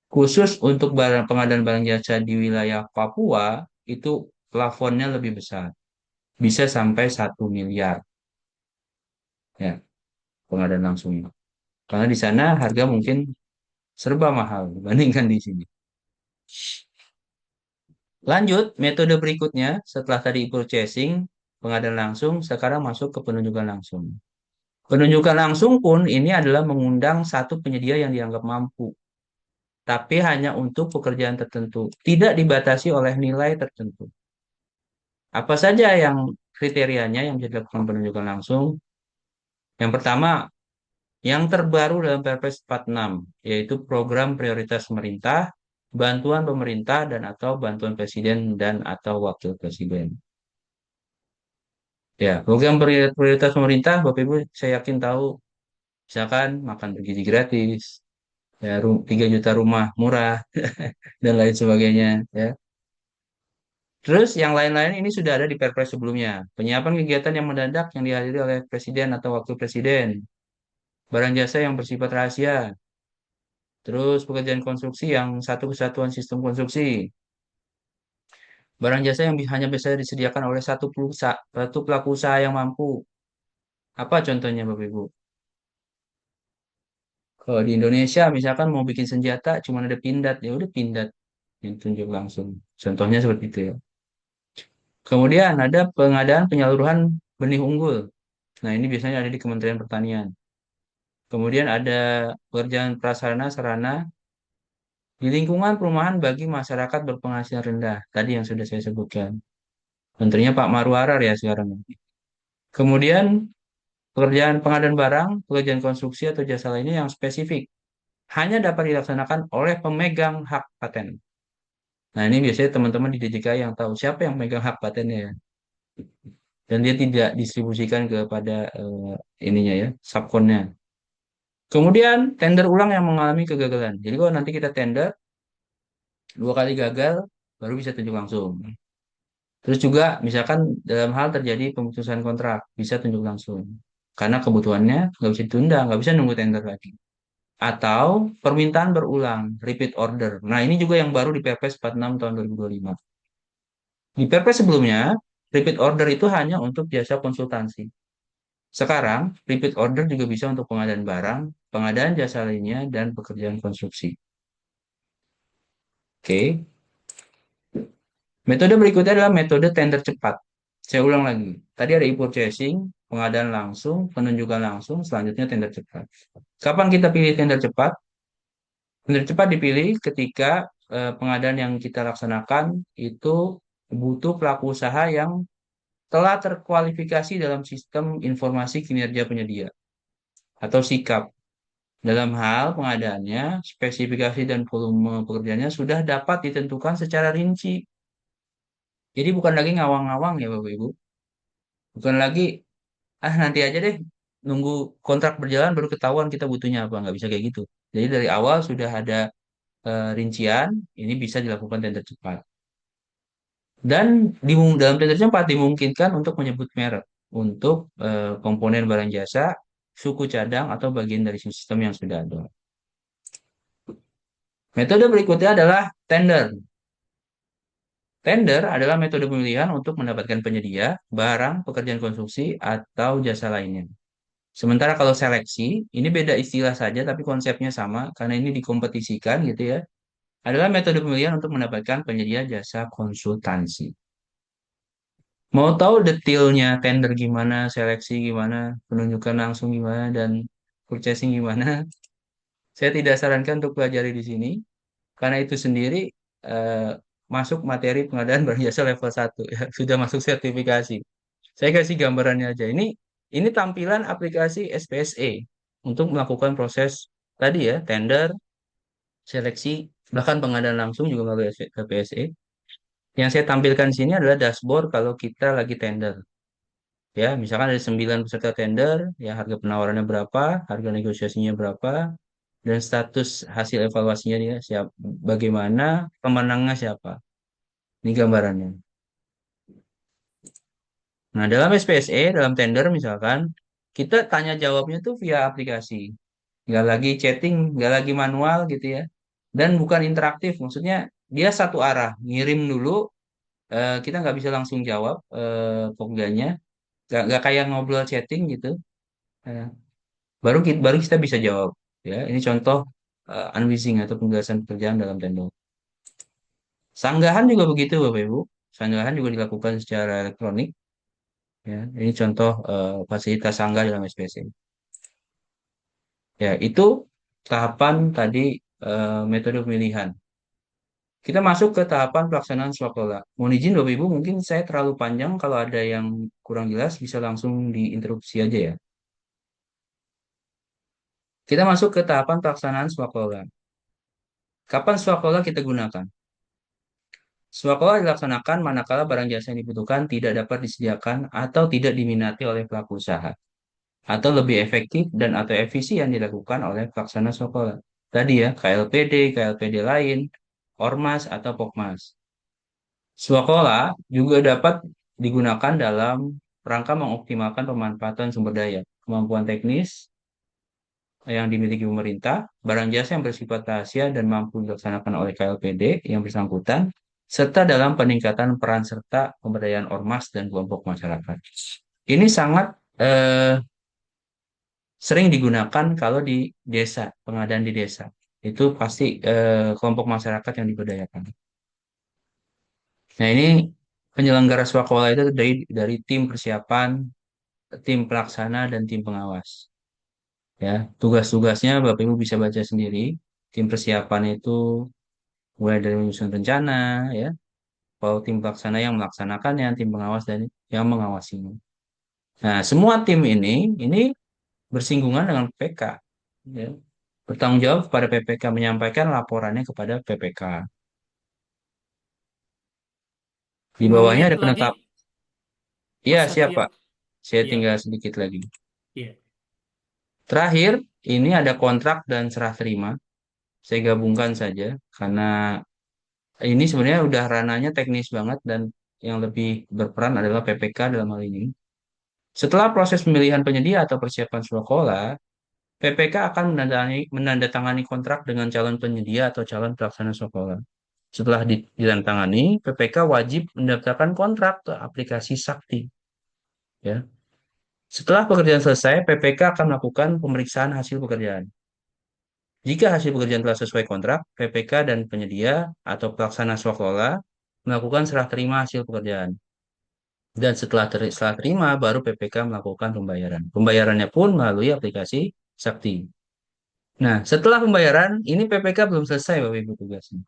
Khusus untuk pengadaan barang jasa di wilayah Papua, itu plafonnya lebih besar. Bisa sampai 1 miliar. Ya, pengadaan langsungnya. Karena di sana harga mungkin serba mahal dibandingkan di sini. Lanjut, metode berikutnya setelah tadi purchasing, pengadaan langsung, sekarang masuk ke penunjukan langsung. Penunjukan langsung pun ini adalah mengundang satu penyedia yang dianggap mampu, tapi hanya untuk pekerjaan tertentu, tidak dibatasi oleh nilai tertentu. Apa saja yang kriterianya yang bisa dilakukan penunjukan langsung? Yang pertama, yang terbaru dalam Perpres 46, yaitu program prioritas pemerintah, bantuan pemerintah dan atau bantuan presiden dan atau wakil presiden. Ya, program prioritas pemerintah, Bapak Ibu, saya yakin tahu, misalkan makan bergizi gratis, ya, 3 juta rumah murah, dan lain sebagainya. Ya. Terus yang lain-lain ini sudah ada di Perpres sebelumnya. Penyiapan kegiatan yang mendadak yang dihadiri oleh presiden atau wakil presiden, barang jasa yang bersifat rahasia, terus pekerjaan konstruksi yang satu kesatuan sistem konstruksi, barang jasa yang hanya bisa disediakan oleh satu pelaku usaha yang mampu. Apa contohnya Bapak Ibu? Kalau di Indonesia misalkan mau bikin senjata cuma ada pindad, ya udah pindad yang tunjuk langsung. Contohnya seperti itu ya. Kemudian ada pengadaan penyaluran benih unggul. Nah, ini biasanya ada di Kementerian Pertanian. Kemudian ada pekerjaan prasarana sarana di lingkungan perumahan bagi masyarakat berpenghasilan rendah. Tadi yang sudah saya sebutkan. Menterinya Pak Marwarar ya sekarang. Kemudian pekerjaan pengadaan barang, pekerjaan konstruksi atau jasa lainnya yang spesifik hanya dapat dilaksanakan oleh pemegang hak paten. Nah, ini biasanya teman-teman di DJKI yang tahu siapa yang megang hak patennya ya. Dan dia tidak distribusikan kepada ininya ya, subkonnya. Kemudian tender ulang yang mengalami kegagalan. Jadi kalau nanti kita tender 2 kali gagal, baru bisa tunjuk langsung. Terus juga misalkan dalam hal terjadi pemutusan kontrak, bisa tunjuk langsung. Karena kebutuhannya nggak bisa ditunda, nggak bisa nunggu tender lagi. Atau permintaan berulang, repeat order. Nah, ini juga yang baru di Perpres 46 tahun 2025. Di Perpres sebelumnya, repeat order itu hanya untuk jasa konsultansi. Sekarang, repeat order juga bisa untuk pengadaan barang, pengadaan jasa lainnya, dan pekerjaan konstruksi. Oke. Metode berikutnya adalah metode tender cepat. Saya ulang lagi. Tadi ada e-purchasing, pengadaan langsung, penunjukan langsung, selanjutnya tender cepat. Kapan kita pilih tender cepat? Tender cepat dipilih ketika pengadaan yang kita laksanakan itu butuh pelaku usaha yang telah terkualifikasi dalam sistem informasi kinerja penyedia atau SIKAP. Dalam hal pengadaannya, spesifikasi dan volume pekerjaannya sudah dapat ditentukan secara rinci. Jadi bukan lagi ngawang-ngawang ya Bapak Ibu. Bukan lagi, nanti aja deh, nunggu kontrak berjalan baru ketahuan kita butuhnya apa. Nggak bisa kayak gitu. Jadi dari awal sudah ada rincian, ini bisa dilakukan tender cepat. Dan dalam tender cepat dimungkinkan untuk menyebut merek untuk komponen barang jasa, suku cadang, atau bagian dari sistem yang sudah ada. Metode berikutnya adalah tender. Tender adalah metode pemilihan untuk mendapatkan penyedia, barang, pekerjaan konstruksi, atau jasa lainnya. Sementara kalau seleksi, ini beda istilah saja, tapi konsepnya sama, karena ini dikompetisikan gitu ya. Adalah metode pemilihan untuk mendapatkan penyedia jasa konsultansi. Mau tahu detailnya tender gimana, seleksi gimana, penunjukan langsung gimana, dan purchasing gimana? Saya tidak sarankan untuk pelajari di sini, karena itu sendiri eh, masuk materi pengadaan barang jasa level 1 ya, sudah masuk sertifikasi. Saya kasih gambarannya aja. Ini tampilan aplikasi SPSE untuk melakukan proses tadi ya, tender, seleksi, bahkan pengadaan langsung juga melalui SPSE. Yang saya tampilkan di sini adalah dashboard kalau kita lagi tender. Ya, misalkan ada 9 peserta tender, ya harga penawarannya berapa, harga negosiasinya berapa, dan status hasil evaluasinya dia siap, bagaimana, pemenangnya siapa. Ini gambarannya. Nah, dalam SPSE, dalam tender misalkan, kita tanya jawabnya tuh via aplikasi. Nggak lagi chatting, nggak lagi manual gitu ya. Dan bukan interaktif, maksudnya dia satu arah, ngirim dulu, kita nggak bisa langsung jawab pokoknya, nggak kayak ngobrol chatting gitu. Eh, baru kita bisa jawab. Ya, ini contoh unwitting atau penjelasan pekerjaan dalam tender. Sanggahan juga begitu, Bapak Ibu. Sanggahan juga dilakukan secara elektronik. Ya, ini contoh fasilitas sanggah dalam SPSE. Ya, itu tahapan tadi metode pemilihan. Kita masuk ke tahapan pelaksanaan swakela. Mohon izin Bapak Ibu, mungkin saya terlalu panjang. Kalau ada yang kurang jelas, bisa langsung diinterupsi aja ya. Kita masuk ke tahapan pelaksanaan swakela. Kapan swakela kita gunakan? Swakela dilaksanakan manakala barang jasa yang dibutuhkan tidak dapat disediakan atau tidak diminati oleh pelaku usaha. Atau lebih efektif dan atau efisien dilakukan oleh pelaksana swakela. Tadi ya, KLPD, KLPD lain, Ormas, atau Pokmas. Swakela juga dapat digunakan dalam rangka mengoptimalkan pemanfaatan sumber daya, kemampuan teknis yang dimiliki pemerintah, barang jasa yang bersifat rahasia dan mampu dilaksanakan oleh KLPD yang bersangkutan, serta dalam peningkatan peran serta pemberdayaan ormas dan kelompok masyarakat. Ini sangat sering digunakan kalau di desa, pengadaan di desa. Itu pasti kelompok masyarakat yang diberdayakan. Nah, ini penyelenggara swakola itu dari tim persiapan, tim pelaksana, dan tim pengawas. Ya, tugas-tugasnya Bapak Ibu bisa baca sendiri. Tim persiapan itu mulai dari menyusun rencana, ya, kalau tim pelaksana yang melaksanakannya, tim pengawas dan yang mengawasinya. Nah, semua tim ini bersinggungan dengan PPK, ya. Bertanggung jawab kepada PPK, menyampaikan laporannya kepada PPK. Di 5 menit bawahnya ada lagi, penetap. Ya, Mas siap, Satrio. Pak. Saya Iya, tinggal sedikit lagi. iya. Terakhir, ini ada kontrak dan serah terima. Saya gabungkan saja karena ini sebenarnya udah ranahnya teknis banget dan yang lebih berperan adalah PPK dalam hal ini. Setelah proses pemilihan penyedia atau persiapan sekolah, PPK akan menandatangani kontrak dengan calon penyedia atau calon pelaksana sekolah. Setelah ditandatangani, PPK wajib mendaftarkan kontrak ke aplikasi Sakti. Ya. Setelah pekerjaan selesai, PPK akan melakukan pemeriksaan hasil pekerjaan. Jika hasil pekerjaan telah sesuai kontrak, PPK dan penyedia atau pelaksana swaklola melakukan serah terima hasil pekerjaan. Dan setelah terima, baru PPK melakukan pembayaran. Pembayarannya pun melalui aplikasi Sakti. Nah, setelah pembayaran, ini PPK belum selesai, Bapak Ibu tugasnya.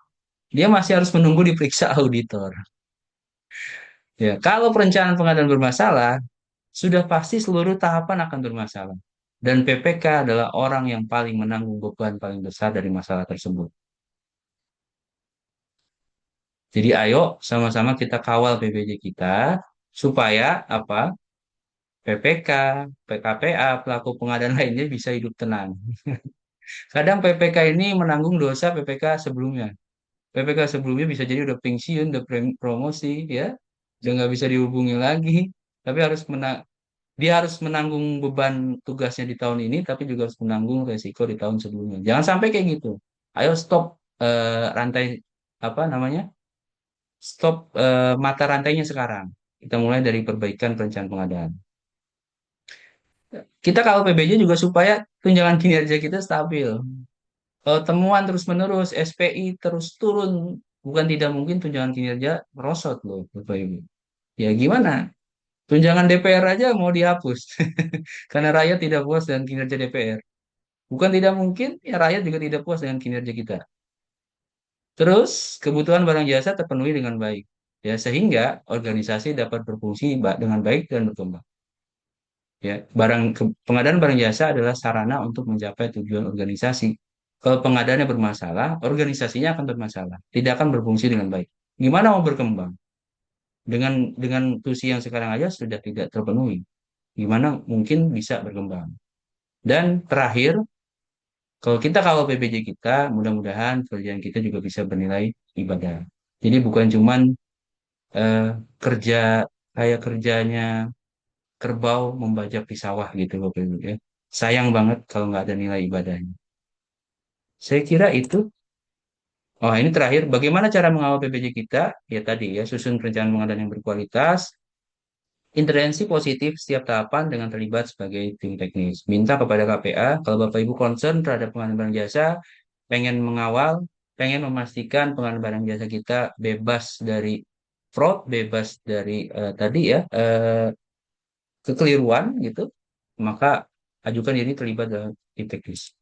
Dia masih harus menunggu diperiksa auditor. Ya, kalau perencanaan pengadaan bermasalah, sudah pasti seluruh tahapan akan bermasalah. Dan PPK adalah orang yang paling menanggung beban paling besar dari masalah tersebut. Jadi ayo sama-sama kita kawal PBJ kita supaya apa? PPK, PKPA, pelaku pengadaan lainnya bisa hidup tenang. Kadang PPK ini menanggung dosa PPK sebelumnya. PPK sebelumnya bisa jadi udah pensiun, udah promosi, ya, udah nggak bisa dihubungi lagi. Tapi dia harus menanggung beban tugasnya di tahun ini, tapi juga harus menanggung resiko di tahun sebelumnya. Jangan sampai kayak gitu. Ayo stop rantai apa namanya? Stop mata rantainya sekarang. Kita mulai dari perbaikan perencanaan pengadaan. Kita kalau PBJ juga supaya tunjangan kinerja kita stabil. Kalau temuan terus-menerus, SPI terus turun, bukan tidak mungkin tunjangan kinerja merosot loh, Bapak Ibu. Ya gimana? Tunjangan DPR aja mau dihapus karena rakyat tidak puas dengan kinerja DPR. Bukan tidak mungkin, ya rakyat juga tidak puas dengan kinerja kita. Terus kebutuhan barang jasa terpenuhi dengan baik, ya sehingga organisasi dapat berfungsi dengan baik dan berkembang. Ya, pengadaan barang jasa adalah sarana untuk mencapai tujuan organisasi. Kalau pengadaannya bermasalah, organisasinya akan bermasalah, tidak akan berfungsi dengan baik. Gimana mau berkembang? Dengan tusi yang sekarang aja sudah tidak terpenuhi. Gimana mungkin bisa berkembang? Dan terakhir, kalau kita kawal PBJ kita, mudah-mudahan kerjaan kita juga bisa bernilai ibadah. Jadi bukan cuman eh, kerja kayak kerjanya kerbau membajak di sawah gitu Bapak Ibu ya. Sayang banget kalau nggak ada nilai ibadahnya. Saya kira itu. Oh, ini terakhir. Bagaimana cara mengawal PPJ kita? Ya tadi ya, susun perencanaan pengadaan yang berkualitas, intervensi positif setiap tahapan dengan terlibat sebagai tim teknis. Minta kepada KPA, kalau Bapak Ibu concern terhadap pengadaan barang jasa, pengen mengawal, pengen memastikan pengadaan barang jasa kita bebas dari fraud, bebas dari tadi ya, kekeliruan gitu, maka ajukan diri terlibat dalam tim teknis.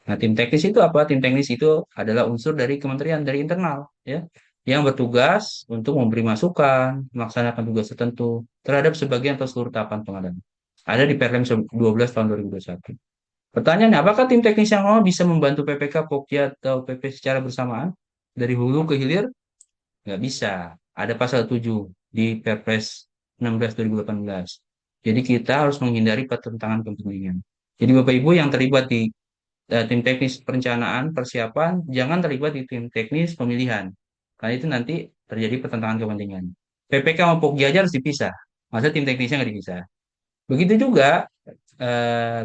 Nah, tim teknis itu apa? Tim teknis itu adalah unsur dari kementerian, dari internal, ya, yang bertugas untuk memberi masukan, melaksanakan tugas tertentu terhadap sebagian atau seluruh tahapan pengadaan. Ada di Perlem 12 tahun 2021. Pertanyaannya, apakah tim teknis yang mau bisa membantu PPK, Pokja, atau PP secara bersamaan? Dari hulu ke hilir? Nggak bisa. Ada pasal 7 di Perpres 16 2018. Jadi kita harus menghindari pertentangan kepentingan. Jadi Bapak Ibu yang terlibat di tim teknis perencanaan, persiapan, jangan terlibat di tim teknis pemilihan. Karena itu nanti terjadi pertentangan kepentingan. PPK sama Pokja aja harus dipisah. Masa tim teknisnya nggak dipisah. Begitu juga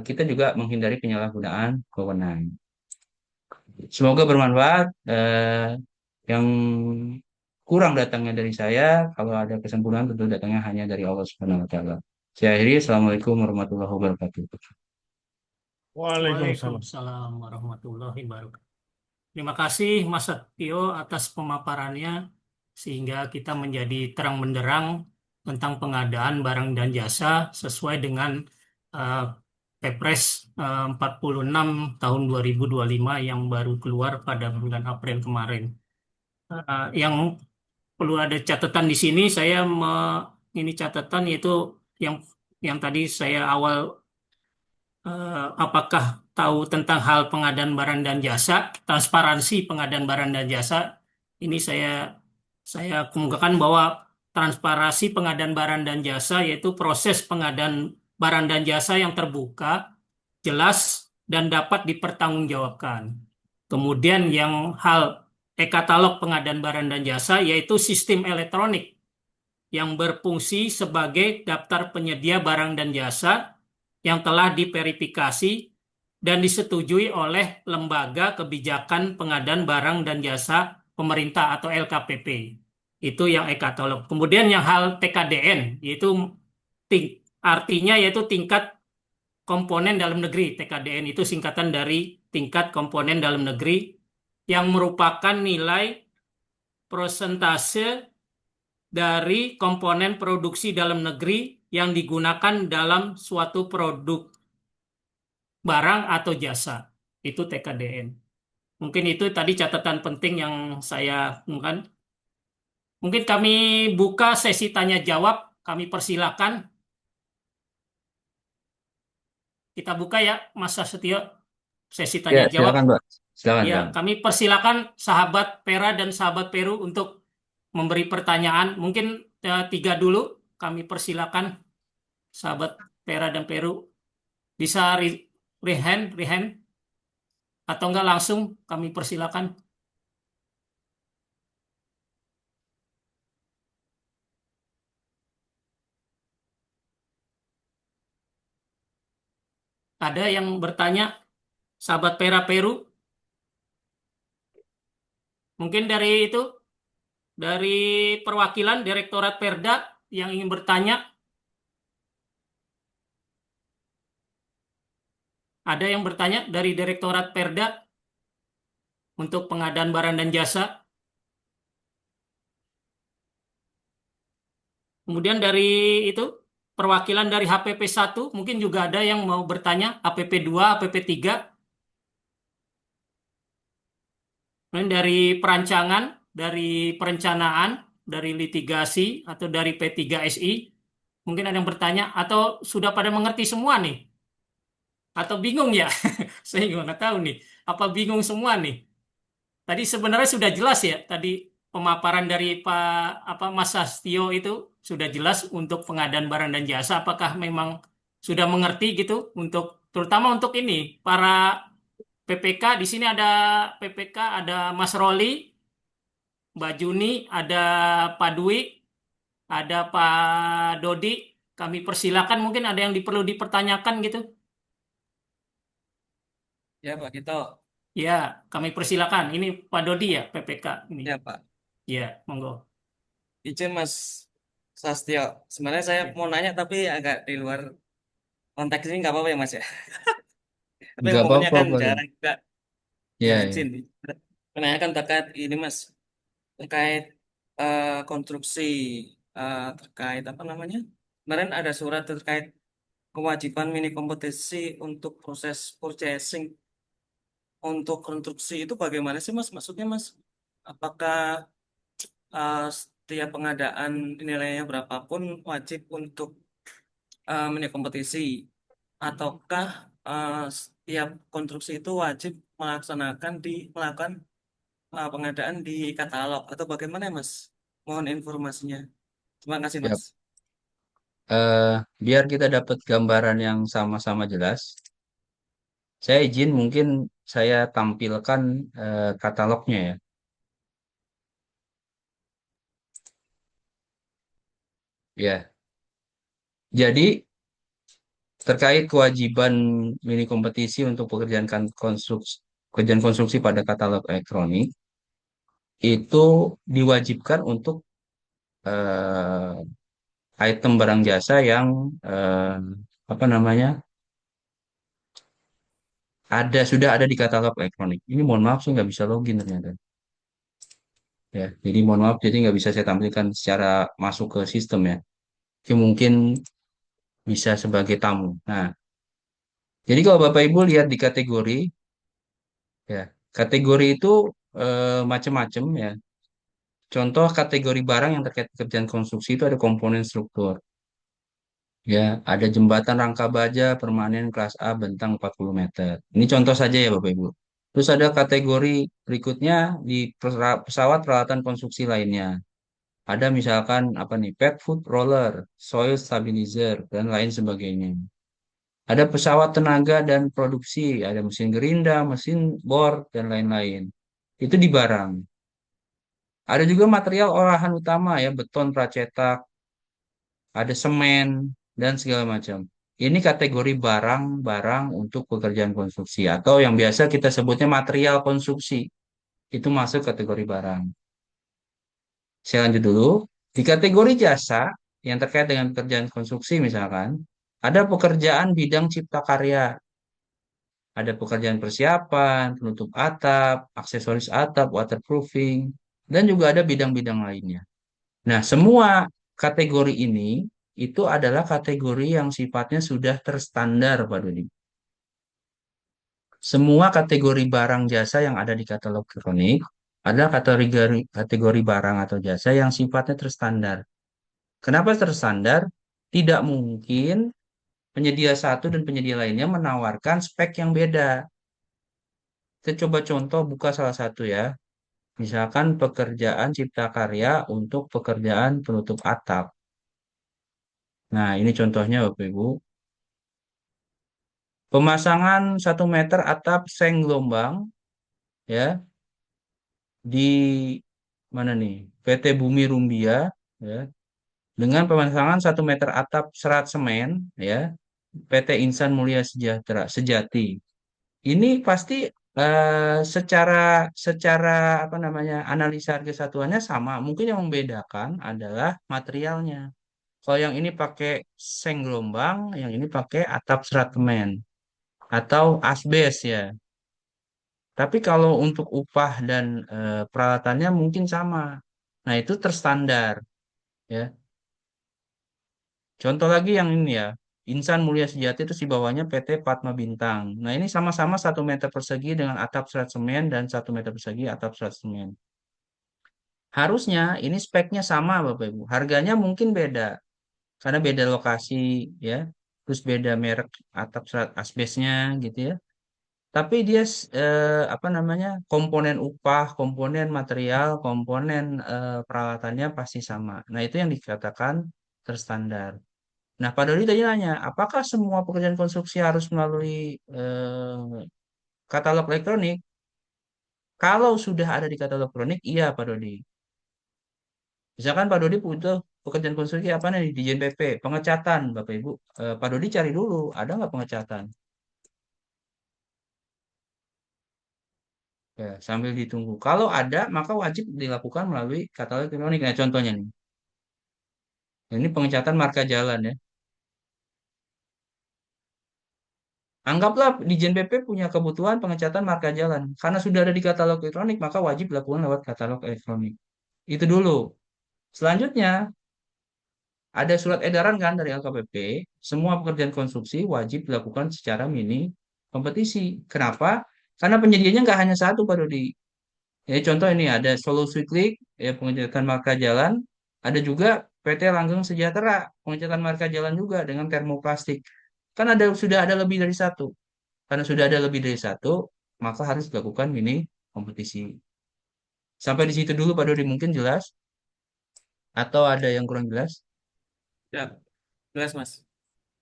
kita juga menghindari penyalahgunaan wewenang. Semoga bermanfaat. Yang kurang datangnya dari saya, kalau ada kesempurnaan tentu datangnya hanya dari Allah Subhanahu wa taala. Saya akhiri, Assalamualaikum warahmatullahi wabarakatuh. Waalaikumsalam. Waalaikumsalam warahmatullahi wabarakatuh. Terima kasih Mas Satrio atas pemaparannya sehingga kita menjadi terang benderang tentang pengadaan barang dan jasa sesuai dengan eh, Kepres 46 tahun 2025 yang baru keluar pada bulan April kemarin. Yang perlu ada catatan di sini, ini catatan yaitu yang yang tadi saya awal, apakah tahu tentang hal pengadaan barang dan jasa, transparansi pengadaan barang dan jasa. Ini saya kemukakan bahwa transparansi pengadaan barang dan jasa yaitu proses pengadaan barang dan jasa yang terbuka, jelas, dan dapat dipertanggungjawabkan. Kemudian yang hal e-katalog pengadaan barang dan jasa yaitu sistem elektronik yang berfungsi sebagai daftar penyedia barang dan jasa yang telah diverifikasi dan disetujui oleh Lembaga Kebijakan Pengadaan Barang dan Jasa Pemerintah atau LKPP. Itu yang e-katalog. Kemudian yang hal TKDN, yaitu artinya yaitu tingkat komponen dalam negeri. TKDN itu singkatan dari tingkat komponen dalam negeri yang merupakan nilai persentase dari komponen produksi dalam negeri yang digunakan dalam suatu produk, barang atau jasa. Itu TKDN. Mungkin itu tadi catatan penting yang saya mungkin. Mungkin kami buka sesi tanya jawab. Kami persilakan. Kita buka ya, Mas Setio, sesi Ya, tanya jawab. silakan, Pak. Silakan, Ya, silakan. kami persilakan sahabat Pera dan sahabat Peru untuk memberi pertanyaan. Mungkin 3 dulu. Kami persilakan sahabat Pera dan Peru. Bisa rehen atau enggak langsung kami persilakan. Ada yang bertanya, sahabat Pera Peru, mungkin dari perwakilan Direktorat Perda yang ingin bertanya. Ada yang bertanya dari Direktorat Perda untuk pengadaan barang dan jasa. Kemudian dari itu, perwakilan dari HPP 1, mungkin juga ada yang mau bertanya, HPP 2, HPP 3. Kemudian dari perancangan, dari perencanaan, dari litigasi, atau dari P3SI. Mungkin ada yang bertanya, atau sudah pada mengerti semua nih? Atau bingung ya? Saya nggak tahu nih. Apa bingung semua nih? Tadi sebenarnya sudah jelas ya. Tadi pemaparan dari Mas Sastio itu sudah jelas untuk pengadaan barang dan jasa. Apakah memang sudah mengerti gitu untuk terutama untuk ini para PPK. Di sini ada PPK, ada Mas Roli, Mbak Juni, ada Pak Dwi, ada Pak Dodi. Kami persilakan, mungkin ada yang perlu dipertanyakan gitu. Ya Pak Gito, Ya, kami persilakan. Ini Pak Dodi ya, PPK ini. ya Pak. Ya, monggo. Izin Mas Sastio. Sebenarnya saya Ya. mau nanya tapi agak di luar konteks ini nggak apa-apa ya Mas ya. Tapi Nggak momennya apa-apa, kan Pak. jarang juga. Ya Ya, ya. izin. Menanyakan terkait ini Mas, terkait konstruksi, terkait apa namanya? Kemarin ada surat terkait kewajiban mini kompetisi untuk proses purchasing untuk konstruksi itu bagaimana sih Mas? Maksudnya Mas, apakah setiap pengadaan nilainya berapapun wajib untuk mini kompetisi ataukah setiap konstruksi itu wajib melakukan pengadaan di katalog atau bagaimana Mas? Mohon informasinya. Terima kasih Ya. Mas. Biar kita dapat gambaran yang sama-sama jelas, saya izin mungkin saya tampilkan katalognya ya. Ya, jadi terkait kewajiban mini kompetisi untuk pekerjaan konstruksi pada katalog elektronik itu diwajibkan untuk item barang jasa yang apa namanya sudah ada di katalog elektronik. Ini mohon maaf saya nggak bisa login ternyata. Ya, jadi mohon maaf jadi nggak bisa saya tampilkan secara masuk ke sistem ya. Oke, mungkin bisa sebagai tamu. Nah, jadi kalau Bapak Ibu lihat di kategori, ya kategori itu macam-macam ya. Contoh kategori barang yang terkait pekerjaan konstruksi itu ada komponen struktur. Ya, ada jembatan rangka baja permanen kelas A bentang 40 meter. Ini contoh saja ya Bapak Ibu. Terus ada kategori berikutnya di pesawat peralatan konstruksi lainnya. Ada misalkan apa nih, pet foot roller, soil stabilizer, dan lain sebagainya. Ada pesawat tenaga dan produksi, ada mesin gerinda, mesin bor, dan lain-lain. Itu di barang. Ada juga material olahan utama ya, beton pracetak, ada semen, dan segala macam. Ini kategori barang-barang untuk pekerjaan konstruksi atau yang biasa kita sebutnya material konstruksi. Itu masuk kategori barang. Saya lanjut dulu. Di kategori jasa yang terkait dengan pekerjaan konstruksi misalkan, ada pekerjaan bidang cipta karya, ada pekerjaan persiapan, penutup atap, aksesoris atap, waterproofing, dan juga ada bidang-bidang lainnya. Nah, semua kategori ini itu adalah kategori yang sifatnya sudah terstandar, Pak Dodi. Semua kategori barang jasa yang ada di katalog elektronik adalah kategori barang atau jasa yang sifatnya terstandar. Kenapa terstandar? Tidak mungkin penyedia satu dan penyedia lainnya menawarkan spek yang beda. Kita coba contoh buka salah satu ya. Misalkan pekerjaan cipta karya untuk pekerjaan penutup atap. Nah, ini contohnya Bapak Ibu. Pemasangan 1 meter atap seng gelombang ya di mana nih? PT Bumi Rumbia ya dengan pemasangan 1 meter atap serat semen ya PT Insan Mulia Sejahtera Sejati. Ini pasti secara secara apa namanya analisa harga satuannya sama. Mungkin yang membedakan adalah materialnya. Kalau yang ini pakai seng gelombang, yang ini pakai atap serat semen atau asbes ya. Tapi kalau untuk upah dan peralatannya mungkin sama. Nah, itu terstandar ya. Contoh lagi yang ini ya. Insan Mulia Sejati itu di bawahnya PT Padma Bintang. Nah, ini sama-sama 1 meter persegi dengan atap serat semen dan 1 meter persegi atap serat semen. Harusnya ini speknya sama Bapak Ibu. Harganya mungkin beda karena beda lokasi ya. Terus beda merek atap serat asbesnya gitu ya. Tapi dia apa namanya komponen upah, komponen material, komponen peralatannya pasti sama. Nah itu yang dikatakan terstandar. Nah Pak Dodi tadi nanya, apakah semua pekerjaan konstruksi harus melalui katalog elektronik? Kalau sudah ada di katalog elektronik, iya Pak Dodi. Misalkan Pak Dodi butuh pekerjaan konstruksi apa nih di JNPP, pengecatan, Bapak Ibu. Pak Dodi cari dulu, ada nggak pengecatan? Ya, sambil ditunggu. Kalau ada, maka wajib dilakukan melalui katalog elektronik. Nah, contohnya nih. Ini pengecatan marka jalan ya. Anggaplah di JNPP punya kebutuhan pengecatan marka jalan. Karena sudah ada di katalog elektronik, maka wajib dilakukan lewat katalog elektronik. Itu dulu. Selanjutnya, ada surat edaran kan dari LKPP. Semua pekerjaan konstruksi wajib dilakukan secara mini kompetisi. Kenapa? Karena penyediaannya nggak hanya satu, Pak Dodi. Ya, contoh ini ada Solo Swiklik, ya pengecatan marka jalan. Ada juga PT Langgeng Sejahtera, pengecatan marka jalan juga dengan termoplastik. Kan sudah ada lebih dari satu. Karena sudah ada lebih dari satu, maka harus dilakukan mini kompetisi. Sampai di situ dulu Pak Dodi mungkin jelas atau ada yang kurang jelas? Ya, jelas Mas.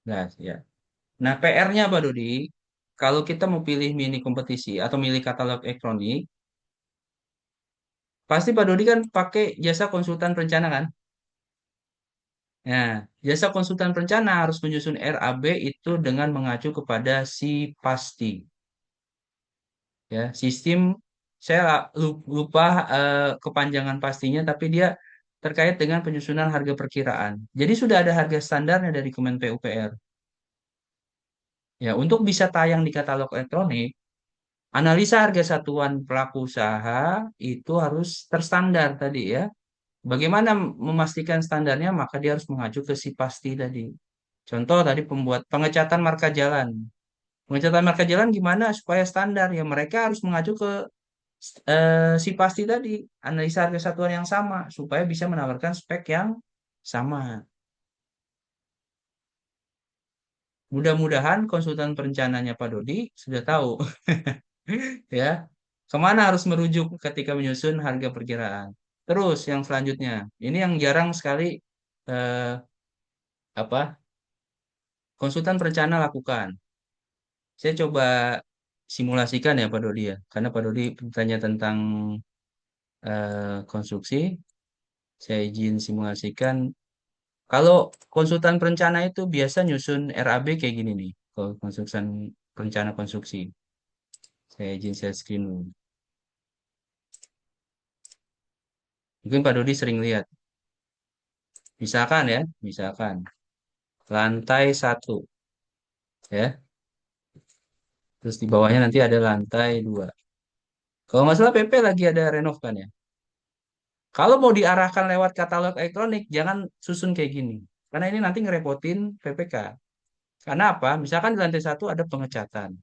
Jelas ya. Nah, PR-nya Pak Dodi, kalau kita mau pilih mini kompetisi atau milih katalog elektronik, pasti Pak Dodi kan pakai jasa konsultan perencana kan? Nah, jasa konsultan perencana harus menyusun RAB itu dengan mengacu kepada si pasti. Ya, sistem saya lupa kepanjangan pastinya, tapi dia terkait dengan penyusunan harga perkiraan. Jadi sudah ada harga standarnya dari Kemen PUPR. Ya, untuk bisa tayang di katalog elektronik, analisa harga satuan pelaku usaha itu harus terstandar tadi ya. Bagaimana memastikan standarnya? Maka dia harus mengacu ke si pasti tadi. Contoh tadi pembuat pengecatan marka jalan. Pengecatan marka jalan gimana supaya standar? Ya mereka harus mengacu ke si pasti tadi, analisa harga satuan yang sama supaya bisa menawarkan spek yang sama. Mudah-mudahan konsultan perencananya Pak Dodi sudah tahu ya kemana harus merujuk ketika menyusun harga perkiraan. Terus yang selanjutnya, ini yang jarang sekali eh, apa konsultan perencana lakukan. Saya coba simulasikan ya Pak Dodi ya, karena Pak Dodi bertanya tentang konstruksi, saya izin simulasikan. Kalau konsultan perencana itu biasa nyusun RAB kayak gini nih, kalau konsultan perencana konstruksi. Saya izin share screen dulu. Mungkin Pak Dodi sering lihat. Misalkan ya, misalkan lantai satu ya, terus di bawahnya nanti ada lantai dua. Kalau nggak salah PP lagi ada renov kan ya. Kalau mau diarahkan lewat katalog elektronik, jangan susun kayak gini. Karena ini nanti ngerepotin PPK. Karena apa? Misalkan di lantai satu ada pengecatan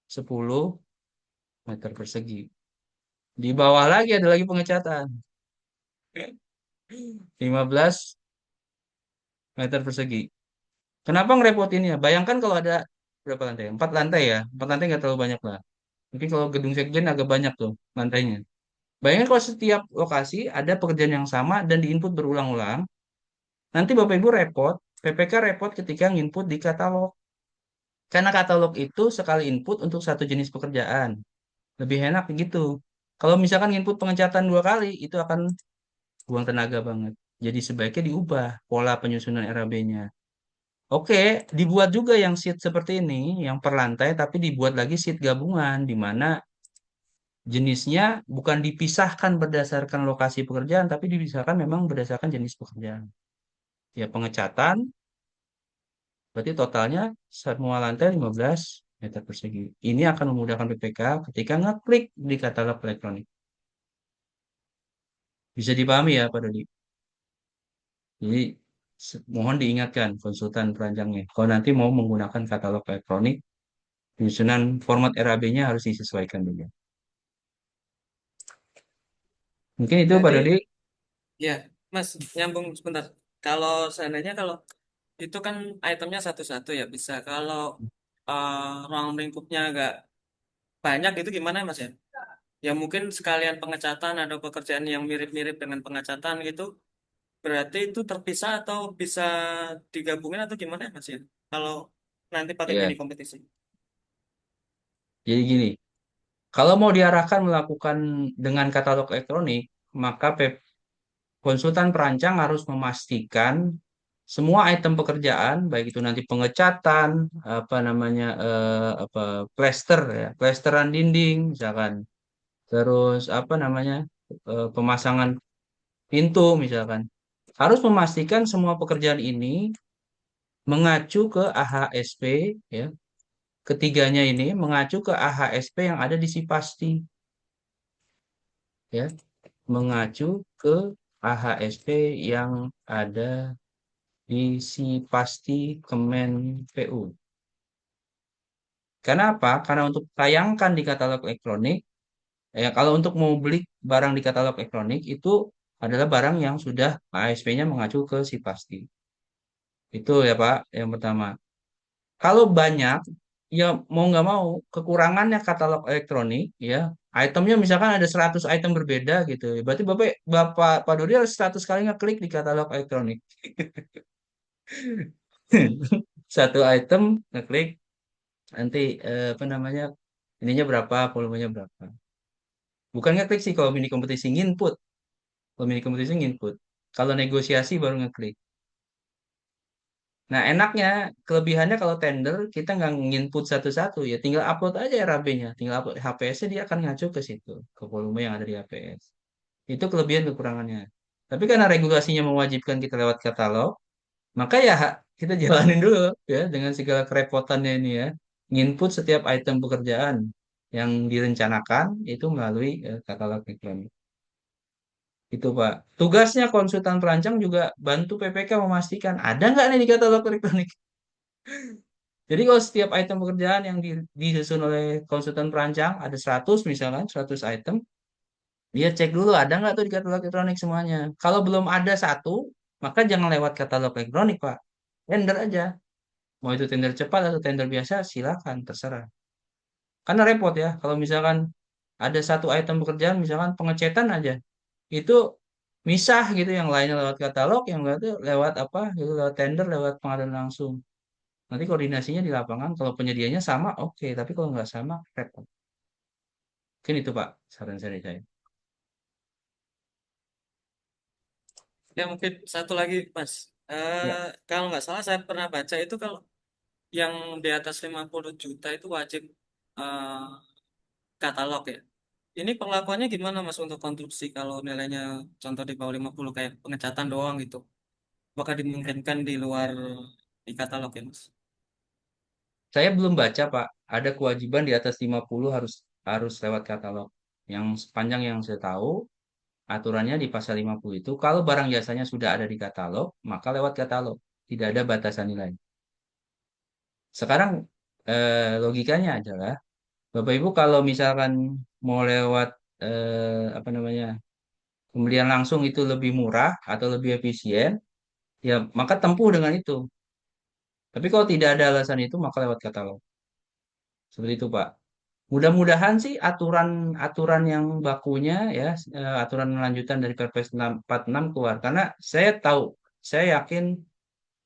10 meter persegi. Di bawah lagi ada lagi pengecatan 15 meter persegi. Kenapa ngerepotinnya? Bayangkan kalau ada berapa lantai? 4 lantai ya. 4 lantai nggak terlalu banyak lah. Mungkin kalau gedung sekjen agak banyak tuh lantainya. Bayangkan kalau setiap lokasi ada pekerjaan yang sama dan diinput berulang-ulang, nanti Bapak Ibu repot, PPK repot ketika nginput di katalog. Karena katalog itu sekali input untuk satu jenis pekerjaan. Lebih enak begitu. Kalau misalkan input pengecatan 2 kali, itu akan buang tenaga banget. Jadi sebaiknya diubah pola penyusunan RAB-nya. Oke, dibuat juga yang sheet seperti ini, yang per lantai, tapi dibuat lagi sheet gabungan, di mana jenisnya bukan dipisahkan berdasarkan lokasi pekerjaan, tapi dipisahkan memang berdasarkan jenis pekerjaan. Ya, pengecatan, berarti totalnya semua lantai 15 meter persegi. Ini akan memudahkan PPK ketika ngeklik di katalog elektronik. Bisa dipahami ya, Pak Dodi? Jadi, mohon diingatkan konsultan perancangnya. Kalau nanti mau menggunakan katalog elektronik, penyusunan format RAB-nya harus disesuaikan juga. Mungkin itu Pak Jadi Dodi. ya, Mas, nyambung sebentar. Kalau seandainya kalau itu kan itemnya satu-satu ya bisa. Kalau ruang lingkupnya agak banyak itu gimana Mas ya? Ya mungkin sekalian pengecatan atau pekerjaan yang mirip-mirip dengan pengecatan gitu. Berarti itu terpisah atau bisa digabungin atau gimana Mas ya? Kalau nanti pakai Ya, mini kompetisi. jadi gini, kalau mau diarahkan melakukan dengan katalog elektronik, maka konsultan perancang harus memastikan semua item pekerjaan, baik itu nanti pengecatan, apa namanya, apa plester ya, plesteran dinding, misalkan, terus apa namanya, pemasangan pintu, misalkan, harus memastikan semua pekerjaan ini mengacu ke AHSP, ya, ketiganya ini mengacu ke AHSP yang ada di Sipasti, ya, mengacu ke AHSP yang ada di Sipasti Kemen PU. Karena apa? Karena untuk tayangkan di katalog elektronik, ya kalau untuk mau beli barang di katalog elektronik itu adalah barang yang sudah ASP-nya mengacu ke Sipasti. Itu ya Pak, yang pertama. Kalau banyak, ya mau nggak mau, kekurangannya katalog elektronik, ya, itemnya misalkan ada 100 item berbeda gitu. Berarti Bapak Pak Dodi harus 100 kali ngeklik di katalog elektronik. Satu item ngeklik, nanti apa namanya, ininya berapa, volumenya berapa. Bukan ngeklik sih kalau mini kompetisi, nginput. Kalau mini kompetisi nginput. Kalau negosiasi baru ngeklik. Nah, enaknya, kelebihannya kalau tender, kita nggak nginput satu-satu ya. Tinggal upload aja RAB-nya. Tinggal upload HPS-nya, dia akan ngacu ke situ. Ke volume yang ada di HPS. Itu kelebihan kekurangannya. Tapi karena regulasinya mewajibkan kita lewat katalog, maka ya kita jalanin dulu ya dengan segala kerepotannya ini ya. Nginput setiap item pekerjaan yang direncanakan itu melalui katalog elektronik. Itu Pak. Tugasnya konsultan perancang juga bantu PPK memastikan ada nggak nih di katalog elektronik. Jadi kalau setiap item pekerjaan yang disusun oleh konsultan perancang ada 100 misalkan, 100 item, dia cek dulu ada nggak tuh di katalog elektronik semuanya. Kalau belum ada satu, maka jangan lewat katalog elektronik, Pak. Tender aja. Mau itu tender cepat atau tender biasa, silakan, terserah. Karena repot ya, kalau misalkan ada satu item pekerjaan, misalkan pengecetan aja, itu misah gitu, yang lainnya lewat katalog, yang lainnya lewat apa, gitu, lewat tender, lewat pengadaan langsung. Nanti koordinasinya di lapangan, kalau penyediaannya sama, oke. Tapi kalau nggak sama, repot. Mungkin itu Pak, saran dari saya. Ya mungkin satu lagi Mas. Ya, Kalau nggak salah saya pernah baca itu kalau yang di atas 50 juta itu wajib eh, katalog ya. Ini perlakuannya gimana Mas untuk konstruksi kalau nilainya contoh di bawah 50 kayak pengecatan doang gitu. Apakah dimungkinkan di luar di katalog ya Mas? saya belum baca Pak, ada kewajiban di atas 50 harus harus lewat katalog. Yang sepanjang yang saya tahu, aturannya di pasal 50 itu, kalau barang jasanya sudah ada di katalog, maka lewat katalog. Tidak ada batasan nilai. Sekarang logikanya adalah, Bapak Ibu kalau misalkan mau lewat apa namanya, pembelian langsung itu lebih murah atau lebih efisien, ya maka tempuh dengan itu. Tapi kalau tidak ada alasan itu, maka lewat katalog. Seperti itu, Pak. Mudah-mudahan sih aturan-aturan yang bakunya ya, aturan lanjutan dari Perpres 46 keluar. Karena saya tahu, saya yakin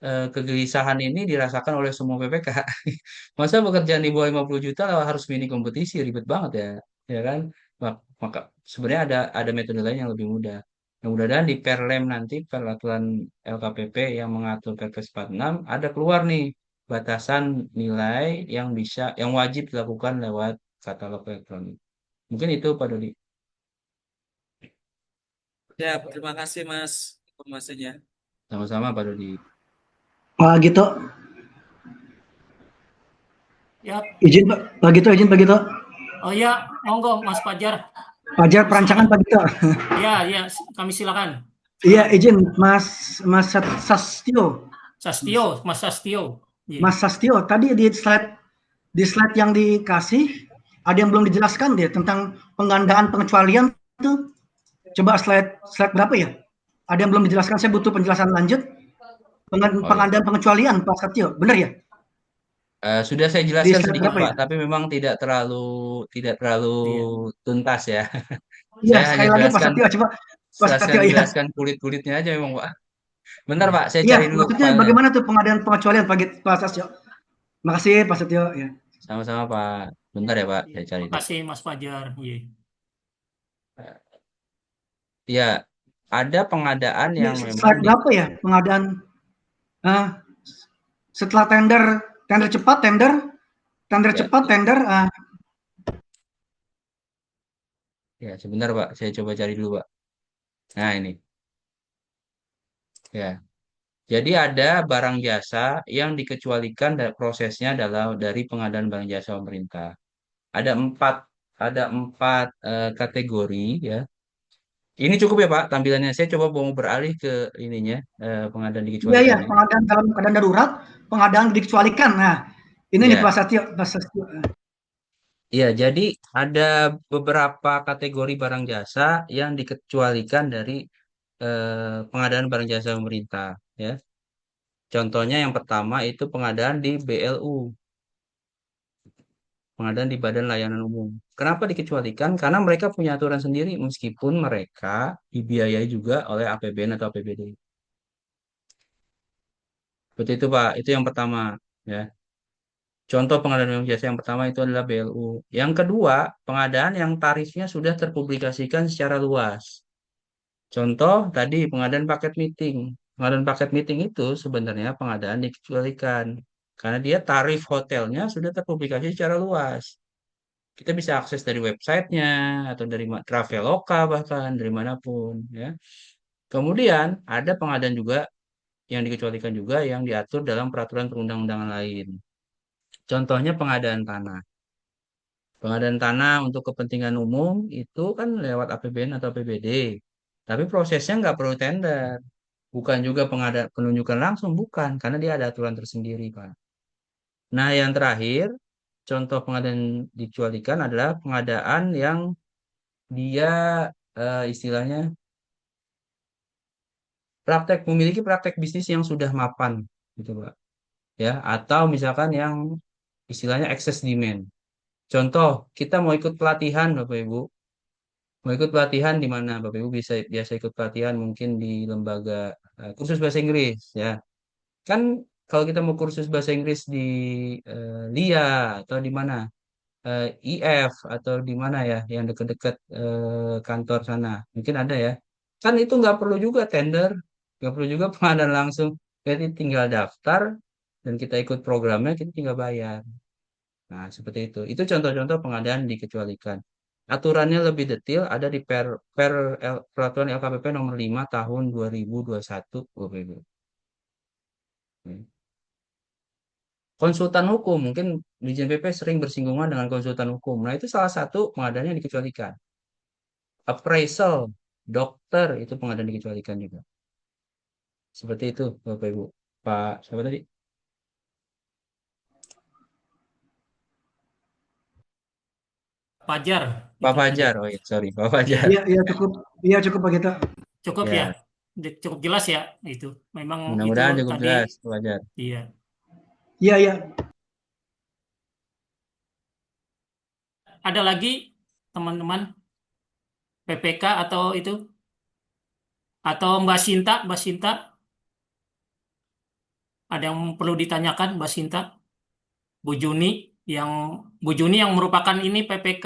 kegelisahan ini dirasakan oleh semua PPK. Masa pekerjaan di bawah 50 juta harus mini kompetisi, ribet banget ya. Ya kan? Maka sebenarnya ada metode lain yang lebih mudah. Yang mudah-mudahan di Perlem nanti, peraturan LKPP yang mengatur Perpres 46, ada keluar nih batasan nilai yang wajib dilakukan lewat katalog elektronik. Mungkin itu Pak Dodi. Ya, terima kasih Mas informasinya. Sama-sama Pak Dodi. Gitu. Ya, Izin Pak Gito, izin Pak Gito. oh ya, monggo Mas Fajar. Fajar perancangan Pak Gito. Ya, ya, kami silakan. Iya, izin Mas Sastio. Sastio, Mas Sastio. Iya. Mas Sastio, tadi di slide yang dikasih ada yang belum dijelaskan deh tentang penggandaan pengecualian tuh. Coba slide berapa ya? Ada yang belum dijelaskan, saya butuh penjelasan lanjut. Penggandaan pengecualian Pak Sastio, benar ya? Sudah saya Di jelaskan slide sedikit berapa Pak, ya? tapi memang tidak terlalu Iya. tuntas ya. Iya, Saya hanya sekali lagi Pak jelaskan Sastio, coba Pak jelaskan Sastio ya. jelaskan kulit-kulitnya aja memang Pak. Bentar Iya. Pak, saya Iya, cari dulu maksudnya filenya. bagaimana tuh pengadaan pengecualian Pak Sastio? Makasih Pak Sastio ya. Sama-sama Pak. Bentar ya Pak, Iya. saya cari dulu. Makasih Mas Fajar. Iya. Ya, ada pengadaan Ini yang memang slide berapa ya pengadaan setelah tender cepat tender Ya, cepat tender ya sebentar Pak, saya coba cari dulu Pak. Nah ini, ya. Jadi ada barang jasa yang dikecualikan prosesnya dari pengadaan barang jasa pemerintah. Ada empat, kategori ya. Ini cukup ya Pak tampilannya. Saya coba mau beralih ke ininya, pengadaan iya dikecualikannya. pengadaan dalam keadaan darurat, pengadaan dikecualikan. Nah, ini nih Ya, Pak Sastio. ya. Jadi ada beberapa kategori barang jasa yang dikecualikan dari pengadaan barang jasa pemerintah. Ya, contohnya yang pertama itu pengadaan di BLU, pengadaan di Badan Layanan Umum. Kenapa dikecualikan? Karena mereka punya aturan sendiri meskipun mereka dibiayai juga oleh APBN atau APBD. Seperti itu Pak, itu yang pertama ya. Contoh pengadaan barang jasa yang pertama itu adalah BLU. Yang kedua, pengadaan yang tarifnya sudah terpublikasikan secara luas. Contoh tadi pengadaan paket meeting. Pengadaan paket meeting itu sebenarnya pengadaan dikecualikan karena dia tarif hotelnya sudah terpublikasi secara luas. Kita bisa akses dari websitenya atau dari Traveloka bahkan dari manapun ya. Kemudian ada pengadaan juga yang dikecualikan juga yang diatur dalam peraturan perundang-undangan lain. Contohnya pengadaan tanah. Pengadaan tanah untuk kepentingan umum itu kan lewat APBN atau APBD. Tapi prosesnya nggak perlu tender. Bukan juga pengadaan penunjukan langsung, bukan. Karena dia ada aturan tersendiri, Pak. Nah, yang terakhir, contoh pengadaan dikecualikan adalah pengadaan yang dia istilahnya memiliki praktek bisnis yang sudah mapan, gitu Pak. Ya, atau misalkan yang istilahnya excess demand. Contoh, kita mau ikut pelatihan Bapak Ibu. Mau ikut pelatihan di mana Bapak Ibu bisa biasa ikut pelatihan mungkin di lembaga kursus bahasa Inggris ya. Kan kalau kita mau kursus bahasa Inggris di LIA atau di mana IF atau di mana ya yang dekat-dekat kantor sana. Mungkin ada ya. Kan itu nggak perlu juga tender, nggak perlu juga pengadaan langsung. Jadi tinggal daftar dan kita ikut programnya, kita tinggal bayar. Nah, seperti itu. Itu contoh-contoh pengadaan dikecualikan. Aturannya lebih detail ada di Peraturan LKPP nomor 5 tahun 2021, Bapak Ibu. Konsultan hukum, mungkin Dirjen PP sering bersinggungan dengan konsultan hukum. Nah, itu salah satu pengadaan yang dikecualikan. Appraisal, dokter, itu pengadaan dikecualikan juga. Seperti itu, Bapak Ibu. Pak, siapa tadi? Fajar Pak itu tadi. Fajar. Oh iya, sorry, Pak Fajar. Iya cukup. Iya cukup Pak Gita. Cukup Ya, ya, cukup jelas ya itu. Memang itu mudah-mudahan cukup tadi, jelas, Pak Fajar. iya. Iya. Ada lagi teman-teman PPK atau itu atau Mbak Sinta ada yang perlu ditanyakan Mbak Sinta, Bu Juni yang Bu Juni yang merupakan ini PPK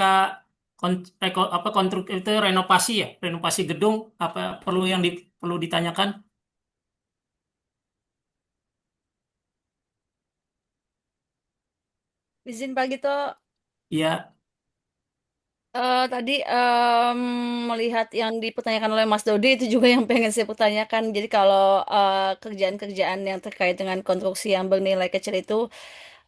itu renovasi ya, renovasi gedung apa perlu yang perlu ditanyakan? Izin Pak Gito, Iya, tadi melihat yang dipertanyakan oleh Mas Dodi itu juga yang pengen saya pertanyakan. Jadi kalau kerjaan-kerjaan yang terkait dengan konstruksi yang bernilai kecil itu,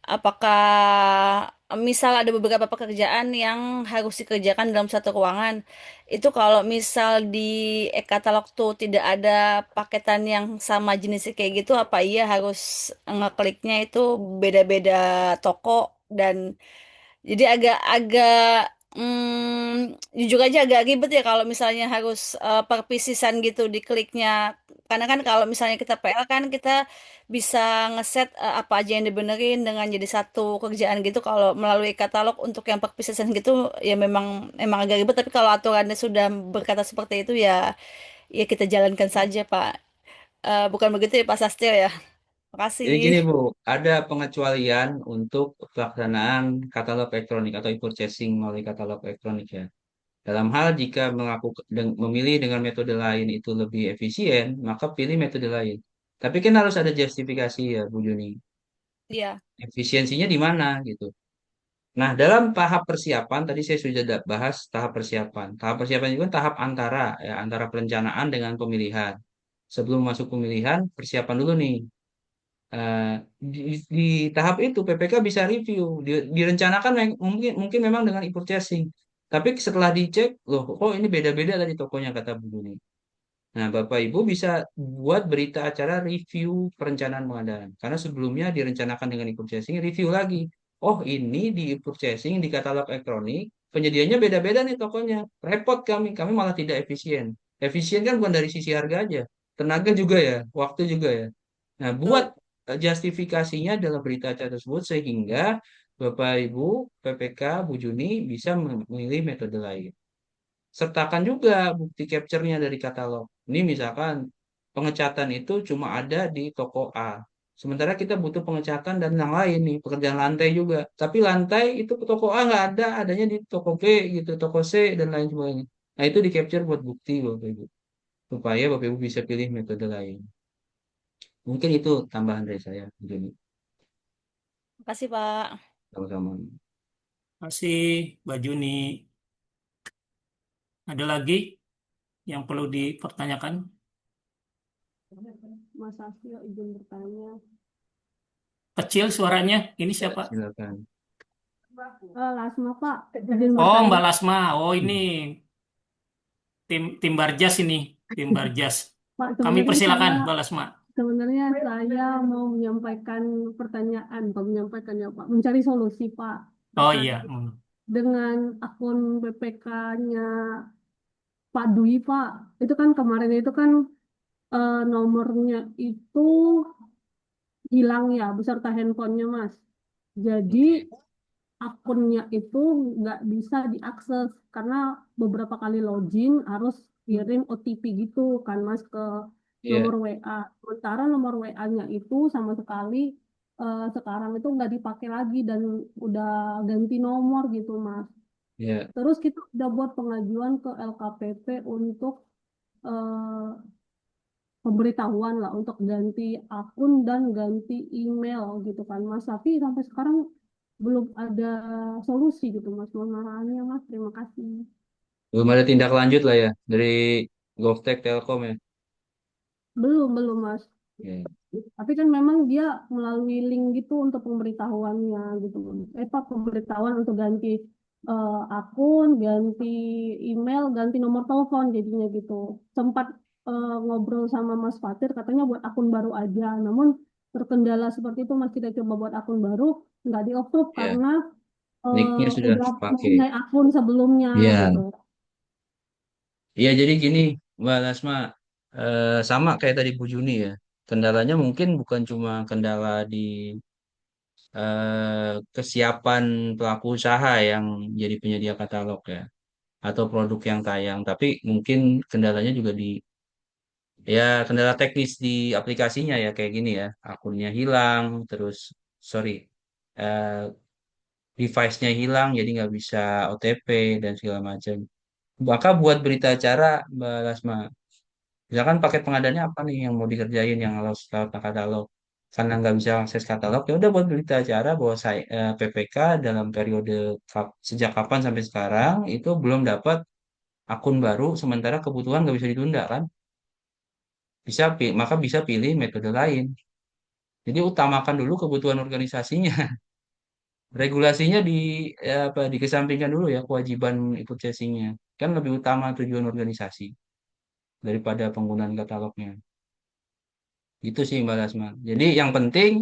apakah misal ada beberapa pekerjaan yang harus dikerjakan dalam satu ruangan, itu kalau misal di e-katalog tuh tidak ada paketan yang sama jenisnya kayak gitu, apa iya harus ngekliknya itu beda-beda toko dan jadi agak-agak jujur aja agak ribet ya kalau misalnya harus perpisisan gitu di kliknya. Karena kan kalau misalnya kita PL kan kita bisa ngeset apa aja yang dibenerin dengan jadi satu kerjaan gitu. Kalau melalui katalog untuk yang perpisisan gitu ya memang agak ribet. Tapi kalau aturannya sudah berkata seperti itu ya kita jalankan saja Pak. Bukan begitu ya Pak Sastio ya. Jadi gini Makasih. Bu, ada pengecualian untuk pelaksanaan katalog elektronik atau e-purchasing melalui katalog elektronik ya. Dalam hal jika memilih dengan metode lain itu lebih efisien, maka pilih metode lain. Tapi kan harus ada justifikasi ya Bu Juni. Iya. Efisiensinya di mana gitu. Nah, dalam tahap persiapan tadi saya sudah bahas tahap persiapan. Tahap persiapan itu kan tahap antara ya, antara perencanaan dengan pemilihan. Sebelum masuk pemilihan, persiapan dulu nih. Eh, di tahap itu PPK bisa review, direncanakan mungkin mungkin memang dengan e-purchasing. Tapi setelah dicek, loh kok ini beda-beda tadi tokonya kata Bu Duni. Nah, Bapak Ibu bisa buat berita acara review perencanaan pengadaan. Karena sebelumnya direncanakan dengan e-purchasing, review lagi. Oh, ini di e-purchasing, di katalog elektronik, penyediaannya beda-beda nih tokonya. Repot kami malah tidak efisien. Efisien kan bukan dari sisi harga aja, tenaga juga ya, waktu juga ya. Nah, buat Betul. justifikasinya dalam berita acara tersebut sehingga Bapak Ibu PPK Bu Juni bisa memilih metode lain. Sertakan juga bukti capture-nya dari katalog. Ini misalkan pengecatan itu cuma ada di toko A. Sementara kita butuh pengecatan dan yang lain nih, pekerjaan lantai juga. Tapi lantai itu toko A nggak ada, adanya di toko B gitu, toko C dan lain sebagainya. Nah itu di capture buat bukti Bapak Ibu. Supaya Bapak Ibu bisa pilih metode lain. Mungkin itu tambahan dari saya. Jadi, Makasih Pak. sama-sama. masih Mbak Juni. Ada lagi yang perlu dipertanyakan? Mas Sastio izin bertanya. Kecil suaranya. Ini siapa? Silakan. Lasma Pak, izin Oh, bertanya. Mbak Lasma. Oh, ini tim Barjas ini, tim Barjas. Pak, Kami sebenarnya persilakan, saya Mbak Lasma. sebenarnya saya mau menyampaikan pertanyaan, bukan menyampaikan ya Pak, mencari solusi Pak Oh terkait iya. dengan akun PPK-nya Pak Dwi Pak. Itu kan kemarin itu kan nomornya itu hilang ya beserta handphonenya Mas. Jadi akunnya itu nggak bisa diakses karena beberapa kali login harus kirim OTP gitu kan Mas ke Iya, nomor WA. Sementara nomor WA-nya itu sama sekali sekarang itu nggak dipakai lagi dan udah ganti nomor gitu Mas. iya, Terus kita udah buat pengajuan ke LKPP untuk eh, pemberitahuan lah untuk ganti akun dan ganti email gitu kan Mas. Tapi sampai sekarang belum ada solusi gitu Mas. Mohon maafnya Mas. Terima kasih. belum ada tindak lanjut lah ya dari GovTech Telkom ya. Belum Mas. Iya, Tapi kan memang dia melalui link gitu untuk pemberitahuannya gitu. Pak, pemberitahuan untuk ganti akun, ganti email, ganti nomor telepon jadinya gitu. Sempat ngobrol sama Mas Fatir katanya buat akun baru aja. Namun terkendala seperti itu Mas, kita coba buat akun baru nggak di-approve iya. karena Nicknya sudah udah pakai. mempunyai akun sebelumnya Iya, gitu. iya. Jadi gini, Mbak Lasma, sama kayak tadi Bu Juni ya. Kendalanya mungkin bukan cuma kendala di kesiapan pelaku usaha yang jadi penyedia katalog ya, atau produk yang tayang, tapi mungkin kendalanya juga di ya kendala teknis di aplikasinya ya kayak gini ya, akunnya hilang, terus sorry, eh, device-nya hilang, jadi nggak bisa OTP dan segala macam. Maka buat berita acara, Mbak Lasma, misalkan paket pengadaannya apa nih yang mau dikerjain yang harus lewat katalog. Karena nggak bisa akses katalog, ya udah buat berita acara bahwa saya PPK dalam periode sejak kapan sampai sekarang itu belum dapat akun baru, sementara kebutuhan nggak bisa ditunda kan? Maka bisa pilih metode lain. Jadi utamakan dulu kebutuhan organisasinya. Regulasinya apa, dikesampingkan dulu ya kewajiban ikut chasingnya. Kan lebih utama tujuan organisasi daripada penggunaan katalognya. Gitu sih Mbak Lasma. Jadi yang penting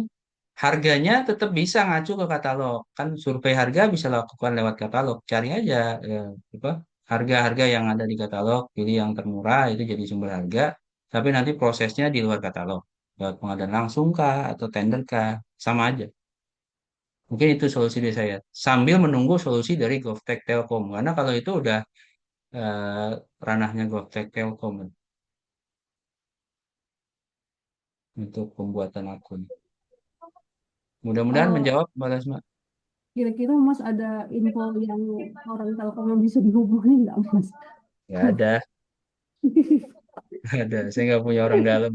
harganya tetap bisa ngacu ke katalog. Kan survei harga bisa lakukan lewat katalog. Cari aja ya, apa harga-harga yang ada di katalog, pilih yang termurah itu jadi sumber harga. Tapi nanti prosesnya di luar katalog. Lewat pengadaan langsung kah atau tender kah, sama aja. Mungkin itu solusi dari saya. Sambil menunggu solusi dari GovTech Telkom. Karena kalau itu udah eh, ranahnya GovTech Telkom untuk pembuatan akun. Mudah-mudahan Eh, menjawab Mbak Lasma. Kira-kira Mas ada info yang orang Telkom yang bisa dihubungi nggak Mas? Nggak ada, nggak ada. Saya nggak punya orang dalam.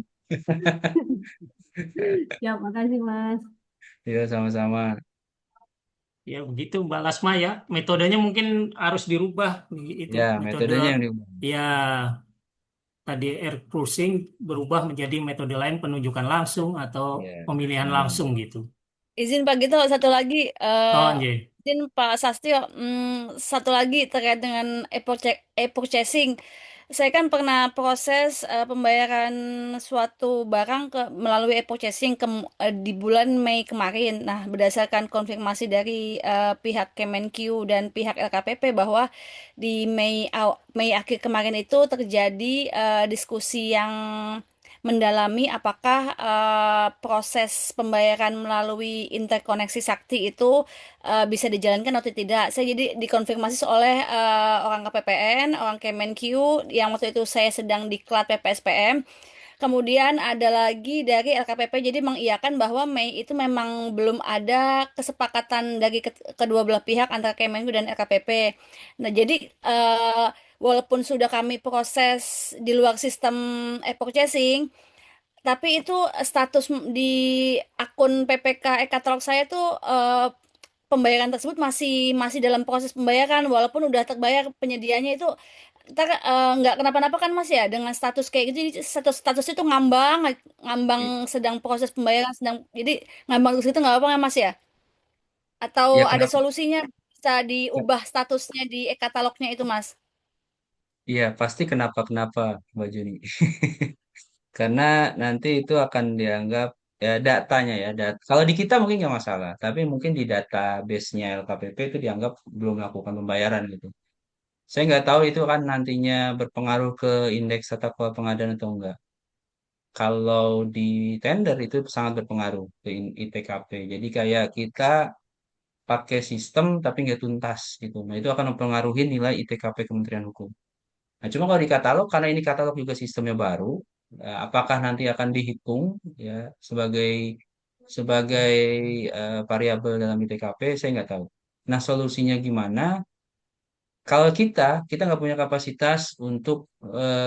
Ya, makasih Mas. Ya, sama-sama. Ya begitu Mbak Lasma ya. Metodenya mungkin harus dirubah itu Ya, metode metodenya yang diubah. ya tadi air cruising berubah menjadi metode lain penunjukan langsung atau Ya. pemilihan Hmm. langsung gitu. Izin Pak Gito, satu lagi, Oh, anjay. izin Pak Sastio, satu lagi terkait dengan e-purchasing. Saya kan pernah proses pembayaran suatu barang melalui e-purchasing di bulan Mei kemarin. Nah, berdasarkan konfirmasi dari pihak Kemenq dan pihak LKPP bahwa di Mei akhir kemarin itu terjadi diskusi yang mendalami apakah proses pembayaran melalui interkoneksi sakti itu bisa dijalankan atau tidak. Saya jadi dikonfirmasi oleh orang KPPN, orang Kemenq yang waktu itu saya sedang diklat PPSPM. Kemudian ada lagi dari LKPP jadi mengiyakan bahwa Mei itu memang belum ada kesepakatan dari kedua belah pihak antara Kemenq dan LKPP. Nah, jadi walaupun sudah kami proses di luar sistem e-purchasing, tapi itu status di akun PPK e-katalog saya tuh pembayaran tersebut masih masih dalam proses pembayaran walaupun udah terbayar penyediaannya itu ntar nggak kenapa-napa kan Mas ya dengan status kayak gitu. Jadi status itu ngambang ngambang sedang proses pembayaran sedang jadi ngambang terus itu nggak apa-apa nggak Mas ya? Atau Ya, ada kenapa? solusinya bisa diubah statusnya di e-katalognya itu Mas? Iya, pasti kenapa-kenapa, Mbak Juni. karena nanti itu akan dianggap ya datanya ya. Kalau di kita mungkin nggak masalah, tapi mungkin di database-nya LKPP itu dianggap belum melakukan pembayaran gitu. Saya nggak tahu itu kan nantinya berpengaruh ke indeks tata kelola pengadaan atau enggak. Kalau di tender itu sangat berpengaruh ke ITKP. Jadi kayak kita pakai sistem tapi nggak tuntas gitu. Nah itu akan mempengaruhi nilai ITKP Kementerian Hukum. Nah cuma kalau di katalog, karena ini katalog juga sistemnya baru, apakah nanti akan dihitung ya sebagai sebagai variabel dalam ITKP, saya nggak tahu. Nah solusinya gimana? Kalau kita nggak punya kapasitas untuk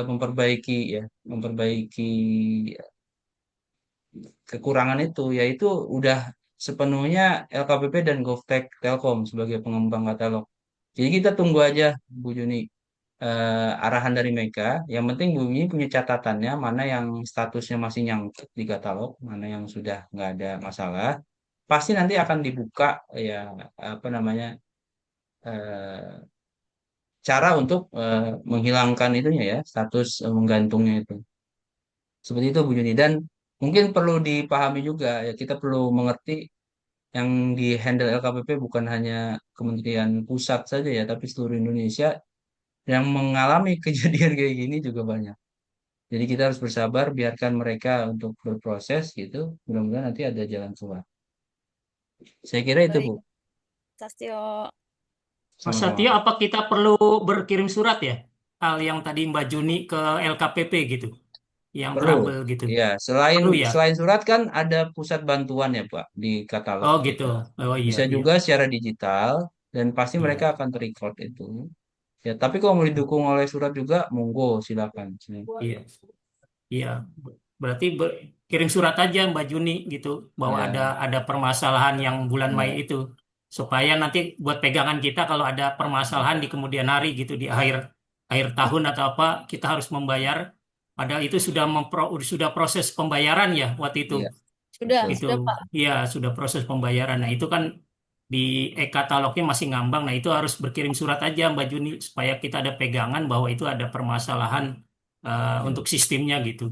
memperbaiki ya, memperbaiki kekurangan itu, yaitu udah sepenuhnya LKPP dan GovTech Telkom sebagai pengembang katalog. Jadi kita tunggu aja Bu Juni arahan dari mereka. Yang penting Bu Juni punya catatannya mana yang statusnya masih nyangkut di katalog, mana yang sudah nggak ada masalah. Pasti nanti akan dibuka ya apa namanya eh, cara untuk menghilangkan itunya ya status menggantungnya itu. Seperti itu Bu Juni dan mungkin perlu dipahami juga ya kita perlu mengerti yang di handle LKPP bukan hanya Kementerian Pusat saja ya tapi seluruh Indonesia yang mengalami kejadian kayak gini juga banyak. Jadi kita harus bersabar biarkan mereka untuk berproses gitu. Mudah-mudahan nanti ada jalan keluar. Saya kira itu Baik, Bu. Sastio. Mas Sama-sama. Satya, apa kita perlu berkirim surat ya? Hal yang tadi Mbak Juni ke LKPP gitu, yang Perlu. trouble gitu. Ya, selain Perlu ya? selain surat kan ada pusat bantuan ya Pak di katalog Oh gitu. kita. Oh iya, Bisa iya, juga secara digital dan pasti mereka iya, akan terrecord itu. Ya, tapi kalau mau didukung oleh surat juga, monggo silakan. iya, iya. Berarti kirim surat aja Mbak Juni gitu, bahwa Ya, ada permasalahan yang bulan Mei ya, itu, supaya nanti buat pegangan kita kalau ada permasalahan di kemudian hari gitu di akhir akhir tahun atau apa, kita harus membayar. Padahal itu sudah proses pembayaran ya waktu itu. iya, Sudah, betul. Itu sudah Pak. ya sudah proses pembayaran. Nah itu kan di e-katalognya masih ngambang. Nah itu harus berkirim surat aja Mbak Juni supaya kita ada pegangan bahwa itu ada permasalahan Ya. untuk sistemnya gitu.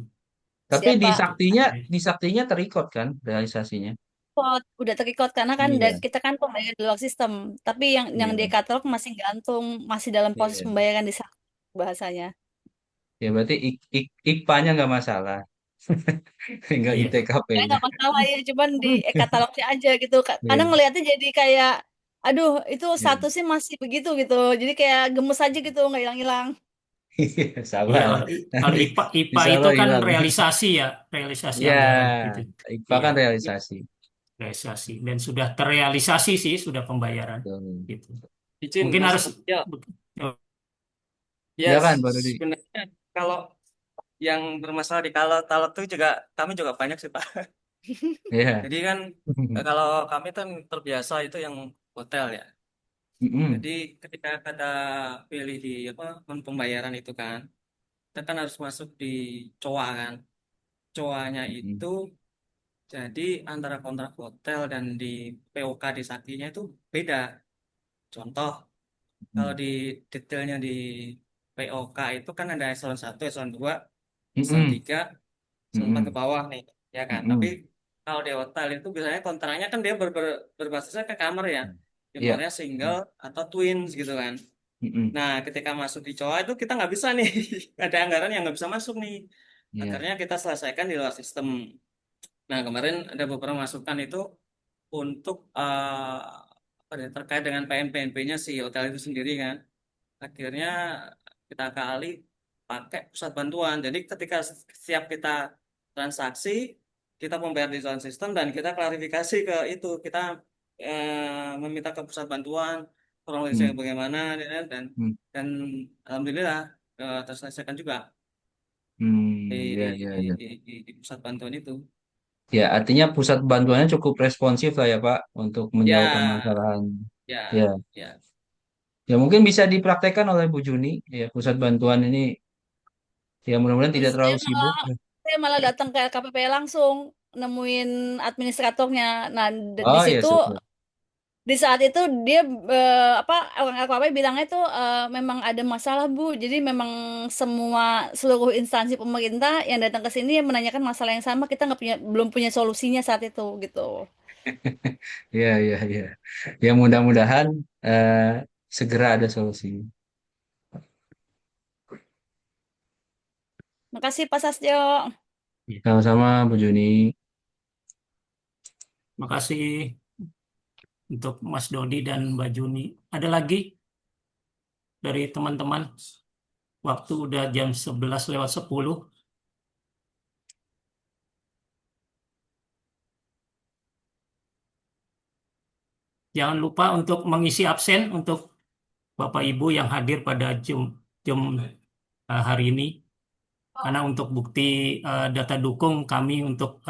Tapi Siap di Pak. saktinya, di saktinya terrecord kan realisasinya. Udah terikot karena kan Iya, kita kan pembayar di luar sistem. Tapi yang di iya, katalog masih gantung, masih dalam proses iya. pembayaran di sana bahasanya. Ya berarti IKPA-nya nggak masalah, nggak Iya. Kayak ITKP-nya. nggak masalah ya, cuman di katalognya aja gitu. Karena Iya, ngelihatnya jadi kayak, aduh itu iya. statusnya masih begitu gitu. Jadi kayak gemes aja gitu, nggak hilang-hilang. Iya, Iya, sabar. kalau Nanti IPA insya itu Allah kan hilang. realisasi ya, realisasi Ya, anggaran gitu. IKPA Iya, kan realisasi. realisasi dan sudah terrealisasi sih, sudah pembayaran Betul. gitu. Izin Mungkin Mas harus Satya. Ya, Silakan, Pak Rudi. sebenarnya kalau yang bermasalah di kalau itu juga kami juga banyak sih Pak. Iya. Jadi kan kalau kami kan terbiasa itu yang hotel ya. Mm-mm. Jadi ketika kita pilih di apa pembayaran itu kan, kita kan harus masuk di COA kan. COA-nya Mm-mm. itu jadi antara kontrak hotel dan di POK di Saktinya itu beda. Contoh, kalau di detailnya di POK itu kan ada eselon 1, eselon 2, eselon Mm-mm. 3, eselon 4 ke Mm-mm. bawah nih, ya kan. Tapi Mm-mm. kalau di hotel itu biasanya kontraknya kan dia berbasisnya ke kamar ya. Iya. Kamarnya single atau twins gitu kan. Mm-mm. Nah, ketika masuk di COA itu kita nggak bisa nih. Ada anggaran yang nggak bisa masuk nih. Iya. Akhirnya kita selesaikan di luar sistem. Nah, kemarin ada beberapa masukan itu untuk apa ya, terkait dengan PNP-nya si hotel itu sendiri kan. Akhirnya kita kali pakai pusat bantuan. Jadi ketika siap kita transaksi, kita membayar di dalam sistem dan kita klarifikasi ke itu. Kita meminta ke pusat bantuan kronologisnya Mm. bagaimana Mm. dan alhamdulillah terselesaikan juga Iya, iya, iya. di pusat bantuan itu. Ya, artinya pusat bantuannya cukup responsif lah ya, Pak, untuk menjawab Ya, permasalahan. Ya, ya, ya. ya mungkin bisa dipraktekkan oleh Bu Juni. Ya, pusat bantuan ini ya mudah-mudahan Terus tidak terlalu sibuk. saya malah datang ke LKPP langsung nemuin administratornya. Nah, di Oh ya, situ syukur. di saat itu dia apa orang LKP bilangnya tuh memang ada masalah Bu. Jadi memang seluruh instansi pemerintah yang datang ke sini menanyakan masalah yang sama, kita nggak punya belum punya solusinya saat itu gitu. Iya, iya, iya. Ya mudah-mudahan segera ada solusi. Makasih Pak Sastyo. Sama-sama Bu Juni. Makasih untuk Mas Dodi dan Mbak Juni. Ada lagi dari teman-teman? Waktu udah jam 11:10. Jangan lupa untuk mengisi absen untuk Bapak Ibu yang hadir pada jam hari ini. Karena untuk bukti data dukung kami untuk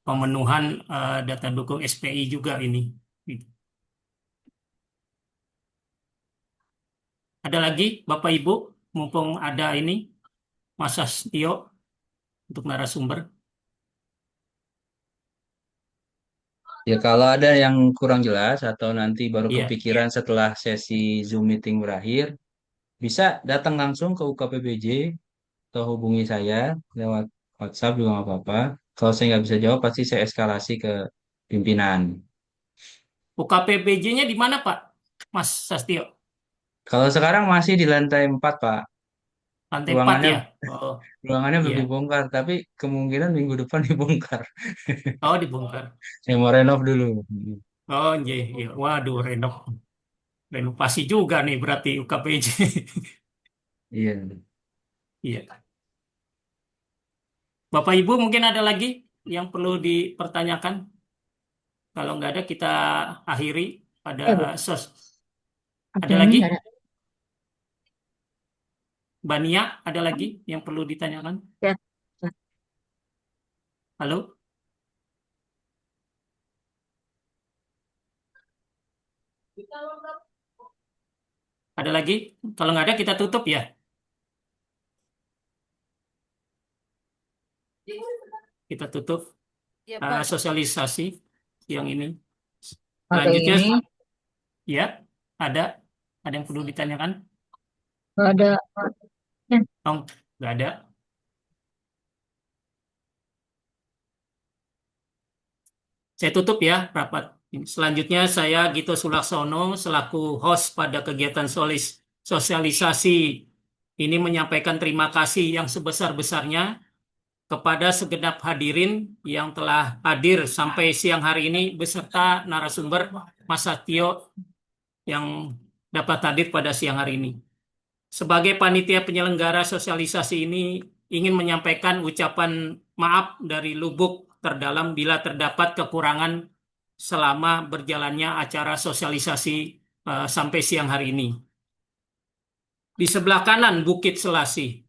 pemenuhan data dukung SPI juga ini. Ada lagi Bapak Ibu, mumpung ada ini Mas Sastio untuk narasumber. Ya kalau ada yang kurang jelas atau nanti baru Iya, kepikiran setelah sesi Zoom meeting berakhir, bisa datang langsung ke UKPBJ atau hubungi saya lewat WhatsApp juga nggak apa-apa. Kalau saya nggak bisa jawab, pasti saya eskalasi ke pimpinan. UKPBJ-nya di mana Pak, Mas Sastio? Kalau sekarang masih di lantai 4, Pak. Lantai 4 Ruangannya ya? Oh, ruangannya belum iya. dibongkar, tapi kemungkinan minggu depan dibongkar. Oh, dibongkar. Saya mau renov dulu. Oh, iya, iya. Waduh, renovasi juga nih berarti UKPJ. Iya. Iya. Bapak Ibu mungkin ada lagi yang perlu dipertanyakan. Kalau nggak ada kita akhiri pada sos. Ada lagi? Bania, ada lagi yang perlu ditanyakan? Ya. Halo? Ada lagi? Kalau nggak ada kita tutup ya. Kita tutup Ya Pak. sosialisasi yang ini. Pakai Selanjutnya, ini ya, ada yang perlu ditanyakan? nggak ada. Oh, nggak ada. Saya tutup ya rapat. Selanjutnya saya Gito Sulaksono selaku host pada kegiatan sosialisasi ini menyampaikan terima kasih yang sebesar-besarnya kepada segenap hadirin yang telah hadir sampai siang hari ini beserta narasumber Mas Satyo yang dapat hadir pada siang hari ini. Sebagai panitia penyelenggara sosialisasi ini ingin menyampaikan ucapan maaf dari lubuk terdalam bila terdapat kekurangan selama berjalannya acara sosialisasi sampai siang hari ini. Di sebelah kanan Bukit Selasi.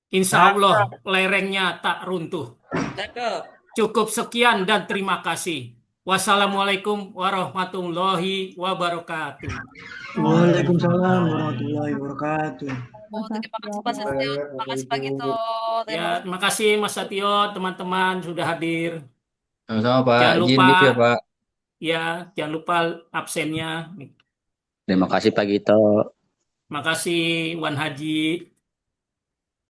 Insya Allah lerengnya tak runtuh. Cakep. Cukup sekian dan terima kasih. Wassalamualaikum warahmatullahi wabarakatuh. Waalaikumsalam warahmatullahi wabarakatuh. Terima kasih Pak Sastyo, terima kasih Pak Gito. Ya, terima kasih Mas Satyo, teman-teman sudah hadir. Sama-sama Pak. Jangan Izin lupa, lift ya Pak. ya, jangan lupa absennya. Terima kasih Pak Gito. Terima kasih Wan Haji.